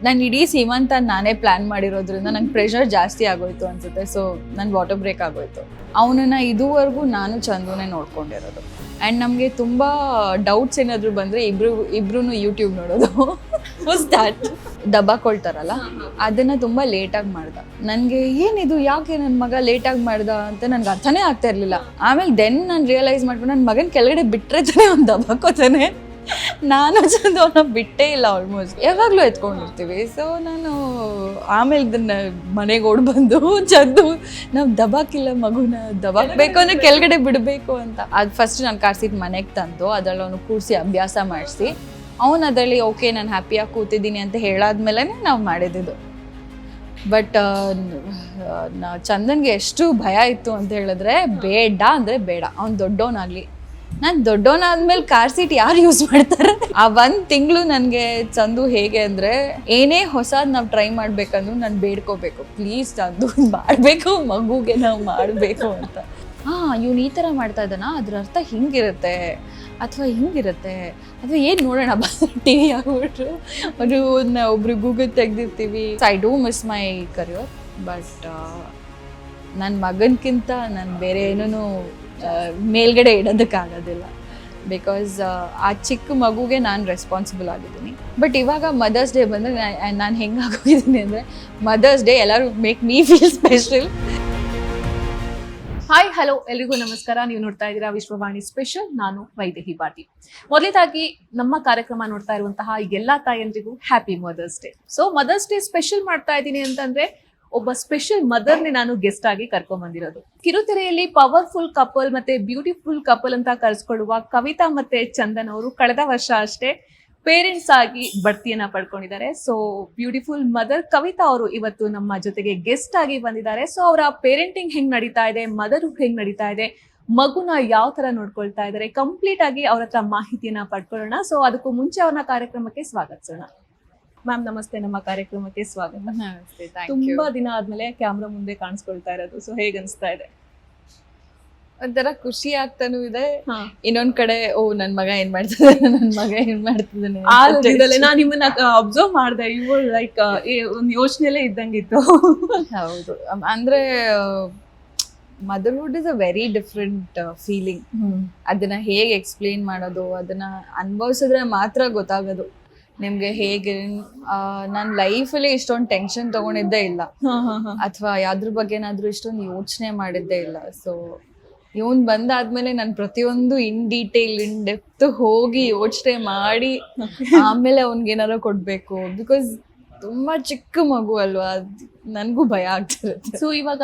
ನಾನು ಇಡೀ ಸೀಮಂತ ನಾನೇ ಪ್ಲಾನ್ ಮಾಡಿರೋದ್ರಿಂದ ನಂಗೆ ಪ್ರೆಷರ್ ಜಾಸ್ತಿ ಆಗೋಯ್ತು ಅನ್ಸುತ್ತೆ. ಸೊ ನನ್ ವಾಟರ್ ಬ್ರೇಕ್ ಆಗೋಯ್ತು. ಅವನನ್ನ ಇದುವರೆಗೂ ನಾನು ಚಂದುನೇ ನೋಡ್ಕೊಂಡಿರೋದು. ಆ್ಯಂಡ್ ನಮಗೆ ತುಂಬ ಡೌಟ್ಸ್ ಏನಾದರೂ ಬಂದರೆ ಇಬ್ರು ಯೂಟ್ಯೂಬ್ ನೋಡೋದು. ಸ್ಟಾರ್ಟ್ ದಬ್ಬಾಕೊಳ್ತಾರಲ್ಲ ಅದನ್ನು ತುಂಬ ಲೇಟಾಗಿ ಮಾಡ್ದ. ನನಗೆ ಏನಿದು, ಯಾಕೆ ನನ್ನ ಮಗ ಲೇಟಾಗಿ ಮಾಡ್ದ ಅಂತ ನನಗೆ ಅರ್ಥನೇ ಆಗ್ತಾ ಇರಲಿಲ್ಲ. ಆಮೇಲೆ ದೆನ್ ನಾನು ರಿಯಲೈಸ್ ಮಾಡ್ಕೊಂಡು ನನ್ನ ಮಗನ ಕೆಳಗಡೆ ಬಿಟ್ಟರೆ ತಾನೇ ಅವ್ನು ದಬ್ಬಾಕೋತಾನೆ. ನಾನು ಚಂದ ಅವನ್ನ ಬಿಟ್ಟೇ ಇಲ್ಲ, ಆಲ್ಮೋಸ್ಟ್ ಯಾವಾಗಲೂ ಎತ್ಕೊಂಡಿರ್ತೀವಿ. ಸೊ ನಾನು ಆಮೇಲೆ ಇದನ್ನ ಮನೆಗೆ ಓಡ್ ಬಂದು ಚಂದು ನಾವು ದಬಾಕಿಲ್ಲ ಮಗುನ, ದಬಾಕ್ಬೇಕು ಅಂದರೆ ಕೆಳಗಡೆ ಬಿಡಬೇಕು ಅಂತ. ಅದು ಫಸ್ಟ್ ನಾನು ಕಾರ್ ಸೀಟ್ ಮನೆಗೆ ತಂದು ಅದರಲ್ಲಿ ಅವನು ಕೂರಿಸಿ ಅಭ್ಯಾಸ ಮಾಡಿಸಿ ಅವನು ಅದರಲ್ಲಿ ಓಕೆ ನಾನು ಹ್ಯಾಪಿಯಾಗಿ ಕೂತಿದ್ದೀನಿ ಅಂತ ಹೇಳಾದ್ಮೇಲೆ ನಾವು ಮಾಡಿದ್ದು. ಬಟ್ ಚಂದನ್ಗೆ ಎಷ್ಟು ಭಯ ಇತ್ತು ಅಂತ ಹೇಳಿದ್ರೆ, ಬೇಡ ಅಂದರೆ ಬೇಡ, ಅವ್ನು ದೊಡ್ಡವನಾಗಲಿ. ನಾನು ದೊಡ್ಡವನಾದ್ಮೇಲೆ ಕಾರ್ ಸೀಟ್ ಯಾರು ಯೂಸ್ ಮಾಡ್ತಾರೆ? ಆ 1 ತಿಂಗಳು ನನಗೆ ಚಂದು ಹೇಗೆ ಅಂದರೆ, ಏನೇ ಹೊಸದು ನಾವು ಟ್ರೈ ಮಾಡ್ಬೇಕಂದ್ರೂ ನಾನು ಬೇಡ್ಕೋಬೇಕು, ಪ್ಲೀಸ್ ಚಂದು ಮಾಡಬೇಕು, ಮಗುಗೆ ನಾವು ಮಾಡಬೇಕು ಅಂತ. ಇವ್ನು ಈ ಥರ ಮಾಡ್ತಾ ಇದ್ದಾನ, ಅದ್ರ ಅರ್ಥ ಹಿಂಗಿರುತ್ತೆ ಅಥವಾ ಹಿಂಗಿರುತ್ತೆ ಅಥವಾ ಏನು ನೋಡೋಣ ಟಿ ವಿ ಆಗ್ಬಿಟ್ರು ಒಬ್ರು ಗೂಗಲ್ ತೆಗ್ದಿರ್ತೀವಿ. I do miss my career, but ನನ್ನ ಮಗನ್ಕಿಂತ ನಾನು ಬೇರೆ ಏನೂ ಮೇಲ್ಗಡೆ ಇಡೋದಕ್ಕಾಗೋದಿಲ್ಲ. ಬಿಕಾಸ್ ಆ ಚಿಕ್ಕ ಮಗುಗೆ ನಾನು ರೆಸ್ಪಾನ್ಸಿಬಲ್ ಆಗಿದ್ದೀನಿ. ಬಟ್ ಇವಾಗ ಮದರ್ಸ್ ಡೇ ಬಂದರೆ ನಾನು ಹೆಂಗಾಗೋಗಿದ್ದೀನಿ ಅಂದರೆ, ಮದರ್ಸ್ ಡೇ ಎಲ್ಲರೂ make me feel special. Hi hello ಎಲ್ರಿಗೂ ನಮಸ್ಕಾರ. ನೀವು ನೋಡ್ತಾ ಇದ್ದೀರಾ ವಿಶ್ವವಾಣಿ ಸ್ಪೆಷಲ್. ನಾನು ವೈದೇಹಿ ಬಾಟಿ. ಮೊದಲನೇದಾಗಿ ನಮ್ಮ ಕಾರ್ಯಕ್ರಮ ನೋಡ್ತಾ ಇರುವಂತಹ ಎಲ್ಲಾ ತಾಯಂದ್ರಿಗೂ happy mother's day. So mother's day special ಮಾಡ್ತಾ ಇದ್ದೀನಿ ಅಂತಂದ್ರೆ, ಒಬ್ಬ ಸ್ಪೆಷಲ್ ಮದರ್ನೇ ನಾನು ಗೆಸ್ಟ್ ಆಗಿ ಕರ್ಕೊಂಡ್ ಬಂದಿರೋದು. ಕಿರುತೆರೆಯಲ್ಲಿ ಪವರ್ಫುಲ್ ಕಪಲ್ ಮತ್ತೆ ಬ್ಯೂಟಿಫುಲ್ ಕಪಲ್ ಅಂತ ಕರೆಸ್ಕೊಳ್ಳುವ ಕವಿತಾ ಮತ್ತೆ ಚಂದನ್ ಅವರು ಕಳೆದ ವರ್ಷ ಅಷ್ಟೇ ಪೇರೆಂಟ್ಸ್ ಆಗಿ ಬಡ್ತಿಯನ್ನ ಪಡ್ಕೊಂಡಿದ್ದಾರೆ. ಸೊ ಬ್ಯೂಟಿಫುಲ್ ಮದರ್ ಕವಿತಾ ಅವರು ಇವತ್ತು ನಮ್ಮ ಜೊತೆಗೆ ಗೆಸ್ಟ್ ಆಗಿ ಬಂದಿದ್ದಾರೆ. ಸೊ ಅವರ ಪೇರೆಂಟಿಂಗ್ ಹೆಂಗ್ ನಡೀತಾ ಇದೆ, ಮದರ್ ಹೆಂಗ್ ನಡೀತಾ ಇದೆ, ಮಗುನ ಯಾವ ತರ ನೋಡ್ಕೊಳ್ತಾ ಇದ್ದಾರೆ, ಕಂಪ್ಲೀಟ್ ಆಗಿ ಅವ್ರ ಹತ್ರ ಮಾಹಿತಿಯನ್ನ ಪಡ್ಕೊಳ್ಳೋಣ. ಸೊ ಅದಕ್ಕೂ ಮುಂಚೆ ಅವ್ರನ್ನ ಕಾರ್ಯಕ್ರಮಕ್ಕೆ ಸ್ವಾಗತಿಸೋಣ. ಮ್ಯಾಮ್ ನಮಸ್ತೆ, ನಮ್ಮ ಕಾರ್ಯಕ್ರಮಕ್ಕೆ ಸ್ವಾಗತ. ನಮಸ್ತೆ, ತುಂಬಾ ದಿನ ಆದ್ಮೇಲೆ ಕ್ಯಾಮ್ರಾ ಮುಂದೆ ಕಾಣಿಸ್ಕೊಳ್ತಾ ಇರೋದು, ಸೊ ಹೇಗ್ ಅನ್ಸ್ತಾ ಇದೆ? ಒಂಥರ ಖುಷಿ ಆಗ್ತಾನೂ ಇದೆ, ಇನ್ನೊಂದ್ ಕಡೆ ನನ್ ಮಗ ಏನ್ ಮಾಡ್ತಿದ್ದಾನೆ ನಾನ್ ನಿಮ್ಮನ್ನ ಅಬ್ಸರ್ವ್ ಮಾಡ್ದೆ, ಇವು ಲೈಕ್ ಒಂದ್ ಯೋಚನೆಯಲ್ಲೇ ಇದ್ದಂಗಿತ್ತು. ಹೌದು, ಅಂದ್ರೆ motherhood is a very different feeling. ಅದನ್ನ ಹೇಗೆ ಎಕ್ಸ್ಪ್ಲೇನ್ ಮಾಡೋದು, ಅದನ್ನ ಅನುಭವಿಸಿದ್ರೆ ಮಾತ್ರ ಗೊತ್ತಾಗೋದು ನಿಮ್ಗೆ ಹೇಗೆ. ನನ್ನ ಲೈಫಲ್ಲಿ ಇಷ್ಟೊಂದು ಟೆನ್ಷನ್ ತಗೊಂಡಿದ್ದೇ ಇಲ್ಲ, ಅಥವಾ ಯಾವ್ದ್ರ ಬಗ್ಗೆ ಏನಾದ್ರೂ ಇಷ್ಟೊಂದು ಯೋಚನೆ ಮಾಡಿದ್ದೇ ಇಲ್ಲ. ಸೊ ಇವನ್ ಬಂದಾದ್ಮೇಲೆ ನಾನು ಪ್ರತಿಯೊಂದು ಇನ್ ಡೀಟೇಲ್ ಇನ್ ಡೆಪ್ತ್ ಹೋಗಿ ಯೋಚನೆ ಮಾಡಿ ಆಮೇಲೆ ಅವ್ನ್ಗೇನಾರು ಕೊಡ್ಬೇಕು. ಬಿಕಾಸ್ ತುಂಬಾ ಚಿಕ್ಕ ಮಗು ಅಲ್ವಾ, ನನ್ಗೂ ಭಯ ಆಗ್ತಿರುತ್ತೆ. ಸೊ ಇವಾಗ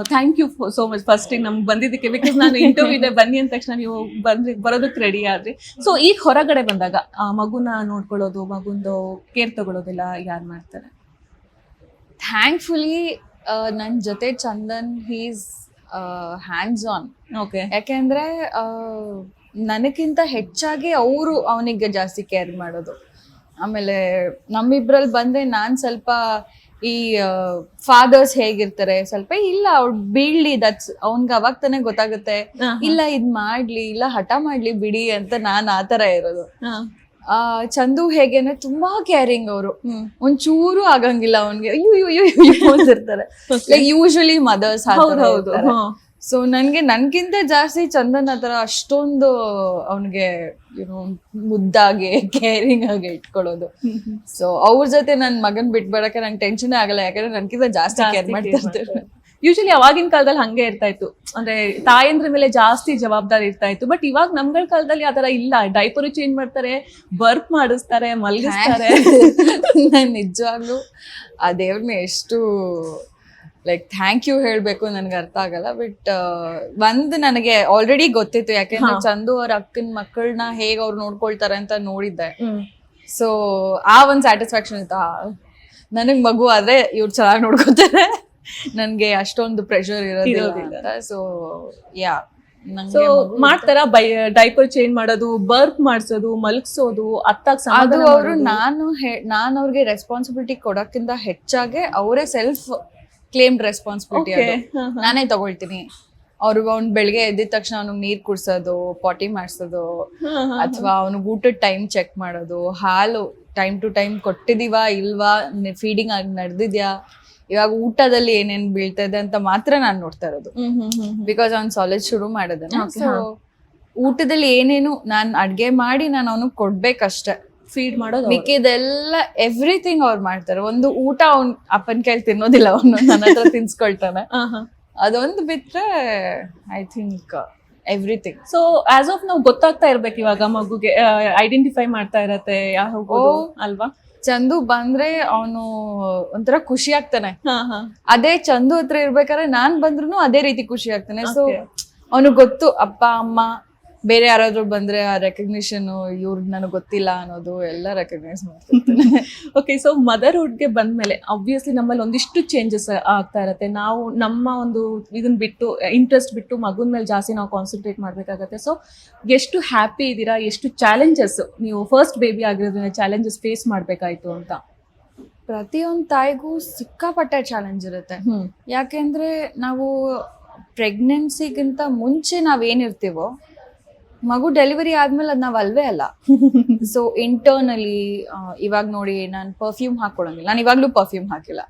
thank you so much first ನಮ್ಗೆ ಬಂದಿದ್ದಕ್ಕೆ. ಬಿಕಾಸ್ ನಾನು ಇಂಟರ್ವ್ಯೂ ಇದೆ ಬನ್ನಿ ಅಂದ ತಕ್ಷಣ ನೀವು ಬರೋದಕ್ಕೆ ರೆಡಿ ಆದ್ರಿ. ಸೊ ಈಗ ಹೊರಗಡೆ ಬಂದಾಗ ಮಗುನ ನೋಡ್ಕೊಳ್ಳೋದು, ಮಗುಂದು ಕೇರ್ ತಗೊಳ್ಳೋದೆಲ್ಲ ಯಾರು ಮಾಡ್ತಾರೆ? ಥ್ಯಾಂಕ್ಫುಲಿ ನನ್ನ ಜೊತೆ Chandan he's hands on. Okay. ಯಾಕೆಂದ್ರೆ ನನಗಿಂತ ಹೆಚ್ಚಾಗಿ ಅವರು ಅವನಿಗೆ ಜಾಸ್ತಿ ಕೇರ್ ಮಾಡೋದು. ಆಮೇಲೆ ನಮ್ಮಿಬ್ರಲ್ಲಿ ಬಂದ್ರೆ ನಾನ್ ಸ್ವಲ್ಪ ಈ ಫಾದರ್ಸ್ ಹೇಗಿರ್ತಾರೆ, ಸ್ವಲ್ಪ ಇಲ್ಲ ಅವ್ಳು ಬೀಳ್ಲಿ, ದಟ್ಸ್ ಅವ್ನ್ಗೆ ಅವಾಗ ತಾನೇ ಗೊತ್ತಾಗುತ್ತೆ, ಇಲ್ಲ ಇದ್ ಮಾಡ್ಲಿ, ಇಲ್ಲ ಹಠ ಮಾಡ್ಲಿ ಬಿಡಿ ಅಂತ ನಾನ್ ಆತರ ಇರೋದು. ಚಂದು ಹೇಗೆ ಅಂದ್ರೆ ತುಂಬಾ ಕೇರಿಂಗ್ ಅವರು, ಒಂಚೂರು ಆಗಂಗಿಲ್ಲ ಅವನ್ಗೆ, ಅಯ್ಯೋ ಅಂತಿರ್ತಾರೆ. Like usually mothers. ಹೌದು. ಸೊ ನನ್ಗಿಂತ ಜಾಸ್ತಿ ಚಂದನ್ ಹತ್ರ ಅಷ್ಟೊಂದು ಅವನಿಗೆ ಮುದ್ದಾಗಿ ಕೇರಿಂಗ್ ಆಗಿ ಇಟ್ಕೊಳ್ಳೋದು. ಸೊ ಅವ್ರ ಜೊತೆ ನನ್ ಮಗನ್ ಬಿಟ್ಬಿಡಕ್ಕೆ ನಂಗೆ ಟೆನ್ಷನ್ ಆಗಲ್ಲ, ಯಾಕಂದ್ರೆ ನನ್ಗಿಂತ ಜಾಸ್ತಿ ಕೇರ್ ಮಾಡ್ತಾ ಇರ್ತಾರೆ. ಯೂಶಲಿ ಅವಾಗಿನ ಕಾಲದಲ್ಲಿ ಹಂಗೆ ಇರ್ತಾ ಇತ್ತು, ಅಂದ್ರೆ ತಾಯಂದ್ರ ಮೇಲೆ ಜಾಸ್ತಿ ಜವಾಬ್ದಾರಿ ಇರ್ತಾ ಇತ್ತು. ಬಟ್ ಇವಾಗ ನಮ್ಗಳ ಕಾಲದಲ್ಲಿ ಆತರ ಇಲ್ಲ. ಡೈಪರ್ ಚೇಂಜ್ ಮಾಡ್ತಾರೆ, ಬರ್ಪ್ ಮಾಡಿಸ್ತಾರೆ, ಮಲಗಿಸ್ತಾರೆ. ನಾನು ನಿಜವಾಗ್ಲೂ ಆ ದೇವ್ರನ್ನ ಎಷ್ಟು ಲೈಕ್ ಥ್ಯಾಂಕ್ ಯು ಹೇಳ್ಬೇಕು ನನ್ಗೆ ಅರ್ಥ ಆಗಲ್ಲ. ಬಟ್ ಒಂದ್ ನನಗೆ ಆಲ್ರೆಡಿ ಗೊತ್ತಿತ್ತು, ಯಾಕೆಂದ್ರೆ ಚಂದು ಅವ್ರ ಅಕ್ಕನ ಮಕ್ಕಳನ್ನ ಹೇಗ್ ಅವ್ರು ನೋಡ್ಕೊಳ್ತಾರೆ ಅಂತ ನೋಡಿದ್ದೆ. ಸೊ ಆ ಒಂದ್ ಸ್ಯಾಟಿಸ್ಫ್ಯಾಕ್ಷನ್ ಇತ್ತು, ನನಗ್ ಮಗು ಆದ್ರೆ ಇವ್ರು ಚೆನ್ನಾಗಿ ನೋಡ್ಕೊತಾರೆ, ನನ್ಗೆ ಅಷ್ಟೊಂದು ಪ್ರೆಷರ್ ಇರೋದಿಲ್ಲ. ಸೊ ಯಾ ಸೊ ಮಾಡ್ತಾರ ಡೈಪರ್ ಚೇಂಜ್ ಮಾಡೋದು, ಬರ್ಪ್ ಮಾಡಿಸೋದು, ಮಲಗಿಸೋದು, ಅದು ಅವರು ನಾನು ಅವ್ರಿಗೆ ರೆಸ್ಪಾನ್ಸಿಬಿಲಿಟಿ ಕೊಡೋಕ್ಕಿಂತ ಹೆಚ್ಚಾಗಿ ಅವರೇ ಸೆಲ್ಫ್ ಕ್ಲೇಮ್ಡ್ ರೆಸ್ಪಾನ್ಸಿಬಿಲಿಟಿ, ನಾನೇ ತಗೊಳ್ತೀನಿ. ಅವ್ನು ಬೆಳಿಗ್ಗೆ ಎದ್ದಿದ ತಕ್ಷಣ ಅವ್ನಿಗೆ ನೀರ್ ಕುಡ್ಸೋದು, ಪಾಟಿ ಮಾಡ್ಸೋದು, ಅಥವಾ ಅವ್ನಿಗೆ ಊಟದ ಟೈಮ್ ಚೆಕ್ ಮಾಡೋದು, ಹಾಲು ಟೈಮ್ ಟು ಟೈಮ್ ಕೊಟ್ಟಿದೀವಾ ಇಲ್ವಾ, ಫೀಡಿಂಗ್ ಆಗಿ ನಡೆದಿದ್ಯಾ, ಇವಾಗ ಊಟದಲ್ಲಿ ಏನೇನ್ ಬೀಳ್ತಾ ಇದೆ ಅಂತ ಮಾತ್ರ ನಾನ್ ನೋಡ್ತಾ ಇರೋದು. ಬಿಕಾಸ್ ಅವ್ನ್ ಸಾಲಿಡ್ ಶುರು ಮಾಡೋದನ್ನ. ಸೊ ಊಟದಲ್ಲಿ ಏನೇನು ನಾನ್ ಅಡ್ಗೆ ಮಾಡಿ ನಾನು ಅವ್ನಿಗೆ ಕೊಡ್ಬೇಕಷ್ಟೆ. ಫೀಡ್ ಮಾಡೋದು ಮಿಕ್ಕಿದೆಲ್ಲ ಎವ್ರಿಥಿಂಗ್ ಅವ್ರು ಮಾಡ್ತಾರೆ. ಒಂದು ಊಟ ಅವ್ನ್ ಅಪ್ಪನ ಕೈಲಿ ತಿನ್ನೋದಿಲ್ಲ, ಅವನು ನನ್ನ ಹತ್ರ ತಿನ್ಸ್ಕೊಳ್ತಾನೆ. ಅದೊಂದು ಬಿಟ್ರೆ I think everything. So as of ನಾವು ಗೊತ್ತಾಗ್ತಾ ಇರ್ಬೇಕು ಇವಾಗ ಮಗುಗೆ, ಐಡೆಂಟಿಫೈ ಮಾಡ್ತಾ ಇರತ್ತೆ ಹೋಗೋದು ಅಲ್ವಾ. ಚಂದು ಬಂದ್ರೆ ಅವನು ಒಂಥರ ಖುಷಿ ಆಗ್ತಾನೆ. ಅದೇ ಚಂದು ಹತ್ರ ಇರ್ಬೇಕಾದ್ರೆ ನಾನ್ ಬಂದ್ರು ಅದೇ ರೀತಿ ಖುಷಿ ಆಗ್ತಾನೆ. ಸೊ ಅವನು ಗೊತ್ತು ಅಪ್ಪ ಅಮ್ಮ ಬೇರೆ ಯಾರಾದ್ರೂ ಬಂದ್ರೆ ಆ ರೆಕಗ್ನಿಷನ್, ಇವ್ರು ನನಗೆ ಗೊತ್ತಿಲ್ಲ ಅನ್ನೋದು ಎಲ್ಲ ರೆಕಗ್ನೈಸ್ ಮಾಡ್ತಿರ್ತಾನೆ. ಓಕೆ, ಸೊ ಮದರ್ಹುಡ್ಗೆ ಬಂದ್ಮೇಲೆ ಆಬ್ವಿಯಸ್ಲಿ ನಮ್ಮಲ್ಲಿ ಒಂದಿಷ್ಟು ಚೇಂಜಸ್ ಆಗ್ತಾ ಇರತ್ತೆ. ನಾವು ನಮ್ಮ ಒಂದು ಇದನ್ನ ಬಿಟ್ಟು, ಇಂಟ್ರೆಸ್ಟ್ ಬಿಟ್ಟು ಮಗುನ ಮೇಲೆ ಜಾಸ್ತಿ ನಾವು ಕಾನ್ಸಂಟ್ರೇಟ್ ಮಾಡ್ಬೇಕಾಗತ್ತೆ. ಸೊ ಎಷ್ಟು ಹ್ಯಾಪಿ ಇದ್ದೀರಾ, ಎಷ್ಟು ಚಾಲೆಂಜಸ್ ನೀವು ಫಸ್ಟ್ ಬೇಬಿ ಆಗಿರೋದ್ರಿಂದ ಚಾಲೆಂಜಸ್ ಫೇಸ್ ಮಾಡ್ಬೇಕಾಯ್ತು ಅಂತ? ಪ್ರತಿಯೊಂದು ತಾಯಿಗೂ ಸಿಕ್ಕಾಪಟ್ಟೆ ಚಾಲೆಂಜ್ ಇರುತ್ತೆ. ಯಾಕೆಂದ್ರೆ ನಾವು ಪ್ರೆಗ್ನೆನ್ಸಿಗಿಂತ ಮುಂಚೆ ನಾವೇನಿರ್ತೀವೋ ಮಗು ಡೆಲಿವರಿ ಆದ್ಮೇಲೆ ಅದ್ ನಾವ್ ಅಲ್ವೇ ಅಲ್ಲ. ಸೊ ಇಂಟರ್ನಲಿ ಇವಾಗ ನೋಡಿ, ನಾನು ಪರ್ಫ್ಯೂಮ್ ಹಾಕೊಳಂಗಿಲ್ಲ. ನಾನು ಇವಾಗ್ಲೂ ಪರ್ಫ್ಯೂಮ್ ಹಾಕಿಲ್ಲ,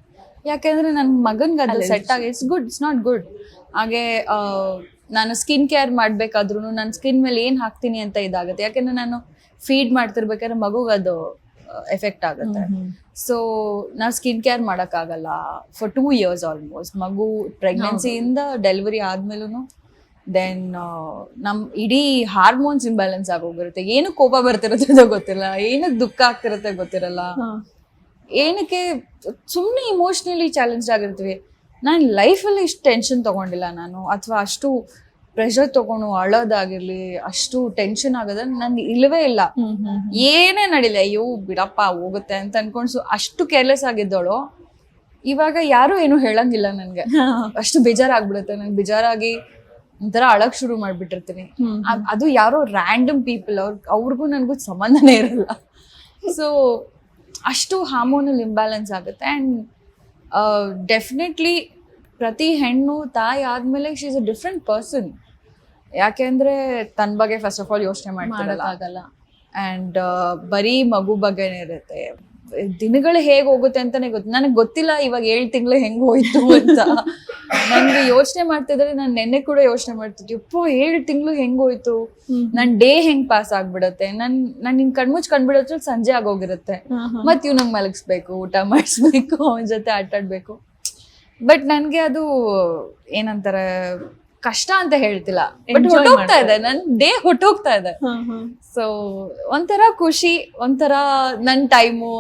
ಯಾಕೆಂದ್ರೆ ನನ್ ಮಗನ್ಗೆ ಅದು ಸೆಟ್ ಆಗಿ it's good, it's not good. ಹಾಗೆ ನಾನು ಸ್ಕಿನ್ ಕೇರ್ ಮಾಡ್ಬೇಕಾದ್ರೂ ನನ್ನ ಸ್ಕಿನ್ ಮೇಲೆ ಏನ್ ಹಾಕ್ತೀನಿ ಅಂತ ಇದಾಗುತ್ತೆ. ಯಾಕೆಂದ್ರೆ ನಾನು ಫೀಡ್ ಮಾಡ್ತಿರ್ಬೇಕಾದ್ರೆ ಮಗುಗೆ ಅದು ಎಫೆಕ್ಟ್ ಆಗುತ್ತೆ. ಸೊ ನಾವು ಸ್ಕಿನ್ ಕೇರ್ ಮಾಡಕ್ಕಾಗಲ್ಲ ಫಾರ್ 2 years ಆಲ್ಮೋಸ್ಟ್. ಮಗು ಪ್ರೆಗ್ನೆನ್ಸಿಯಿಂದ ಡೆಲಿವರಿ ಆದ್ಮೇಲೂ ದೆನ್ ನಮ್ ಇಡೀ ಹಾರ್ಮೋನ್ಸ್ ಇಂಬ್ಯಾಲೆನ್ಸ್ ಆಗೋಗಿರುತ್ತೆ. ಏನಕ್ಕೆ ಕೋಪ ಬರ್ತಿರುತ್ತೆ ಗೊತ್ತಿಲ್ಲ, ಏನಕ್ಕೆ ದುಃಖ ಆಗ್ತಿರುತ್ತೆ ಗೊತ್ತಿರಲ್ಲ, ಏನಕ್ಕೆ ಸುಮ್ಮನೆ ಇಮೋಷ್ನಲಿ ಚಾಲೆಂಜ್ ಆಗಿರ್ತೀವಿ. ನಾನು ಲೈಫಲ್ಲಿ ಇಷ್ಟು ಟೆನ್ಷನ್ ತಗೊಂಡಿಲ್ಲ ನಾನು, ಅಥವಾ ಅಷ್ಟು ಪ್ರೆಷರ್ ತಗೊಂಡು ಅಳೋದಾಗಿರ್ಲಿ, ಅಷ್ಟು ಟೆನ್ಷನ್ ಆಗೋದ ನನ್ಗೆ ಇಲ್ಲವೇ ಇಲ್ಲ. ಏನೇ ನಡಿಲ್ಲ, ಅಯ್ಯೋ ಬಿಡಪ್ಪ ಹೋಗುತ್ತೆ ಅಂತ ಅನ್ಕೊಂಡು ಅಷ್ಟು ಕೇರ್ಲೆಸ್ ಆಗಿದ್ದವಳು. ಇವಾಗ ಯಾರು ಏನು ಹೇಳಂಗಿಲ್ಲ ನನ್ಗೆ, ಅಷ್ಟು ಬೇಜಾರಾಗ್ಬಿಡುತ್ತೆ. ನಂಗೆ ಬೇಜಾರಾಗಿ ಒಂಥರ ಅಳಕ್ ಶುರು ಮಾಡ್ಬಿಟ್ಟಿರ್ತೀನಿ. ಅದು ಯಾರೋ ರ್ಯಾಂಡಮ್ ಪೀಪಲ್, ಅವ್ರಿಗೂ ನನ್ಗೂ ಸಂಬಂಧನೇ ಇರಲ್ಲ. ಸೊ ಅಷ್ಟು ಹಾರ್ಮೋನಲ್ ಇಂಬ್ಯಾಲೆನ್ಸ್ ಆಗುತ್ತೆ. ಅಂಡ್ ಡೆಫಿನೆಟ್ಲಿ ಪ್ರತಿ ಹೆಣ್ಣು ತಾಯಿ ಆದ್ಮೇಲೆ she is a different person. ಯಾಕೆಂದ್ರೆ ತನ್ನ ಬಗ್ಗೆ ಫಸ್ಟ್ ಆಫ್ ಆಲ್ ಯೋಚನೆ ಮಾಡ್ತಿರಲ್ಲ. ಅಂಡ್ ಬರೀ ಮಗು ಬಗ್ಗೆನೇ ಇರುತ್ತೆ. ದಿನಗಳು ಹೇಗ್ ಹೋಗುತ್ತೆ ಅಂತಾನೆ ನನಗೆ ಗೊತ್ತಿಲ್ಲ ಇವಾಗ 7 ತಿಂಗಳು ಹೆಂಗ್ ಹೋಯ್ತು ಅಂತ. ನನ್ಗೆ ಯೋಚನೆ ಮಾಡ್ತಿದ್ರೆ ನಾನು ನೆನ್ನೆ ಕೂಡ ಯೋಚನೆ ಮಾಡ್ತಿದ್ದೆ, ಯಪ್ಪ 7 ತಿಂಗಳು ಹೆಂಗ್ ಹೋಯ್ತು, ನನ್ ಡೇ ಹೆಂಗ್ ಪಾಸ್ ಆಗ್ಬಿಡತ್ತೆ. ನಾನು ನಿನ್ ಕಣ್ಮುಚ್ ಕಂಡ್ಬಿಡೋದ್ರ ಸಂಜೆ ಆಗೋಗಿರುತ್ತೆ. ಮತ್ ಇವ್ನಂಗ್ ಮಲಗಿಸ್ಬೇಕು, ಊಟ ಮಾಡಿಸ್ಬೇಕು, ಅವನ ಜೊತೆ ಆಟಾಡ್ಬೇಕು. ಬಟ್ ನನ್ಗೆ ಅದು ಏನಂತಾರೆ ಕಷ್ಟ ಅಂತ ಹೇಳ್ತಿಲ್ಲ, ಬಟ್ ಹೊಟ್ಟೋಗ್ತಾ ಇದೆ, ನನ್ ಡೇ ಹೊಟ್ಟೋಗ್ತಾ ಇದೆ. ಸೊ ಒಂಥರ ಖುಷಿ, ಒಂಥರ ನನ್ ಟೈಮು,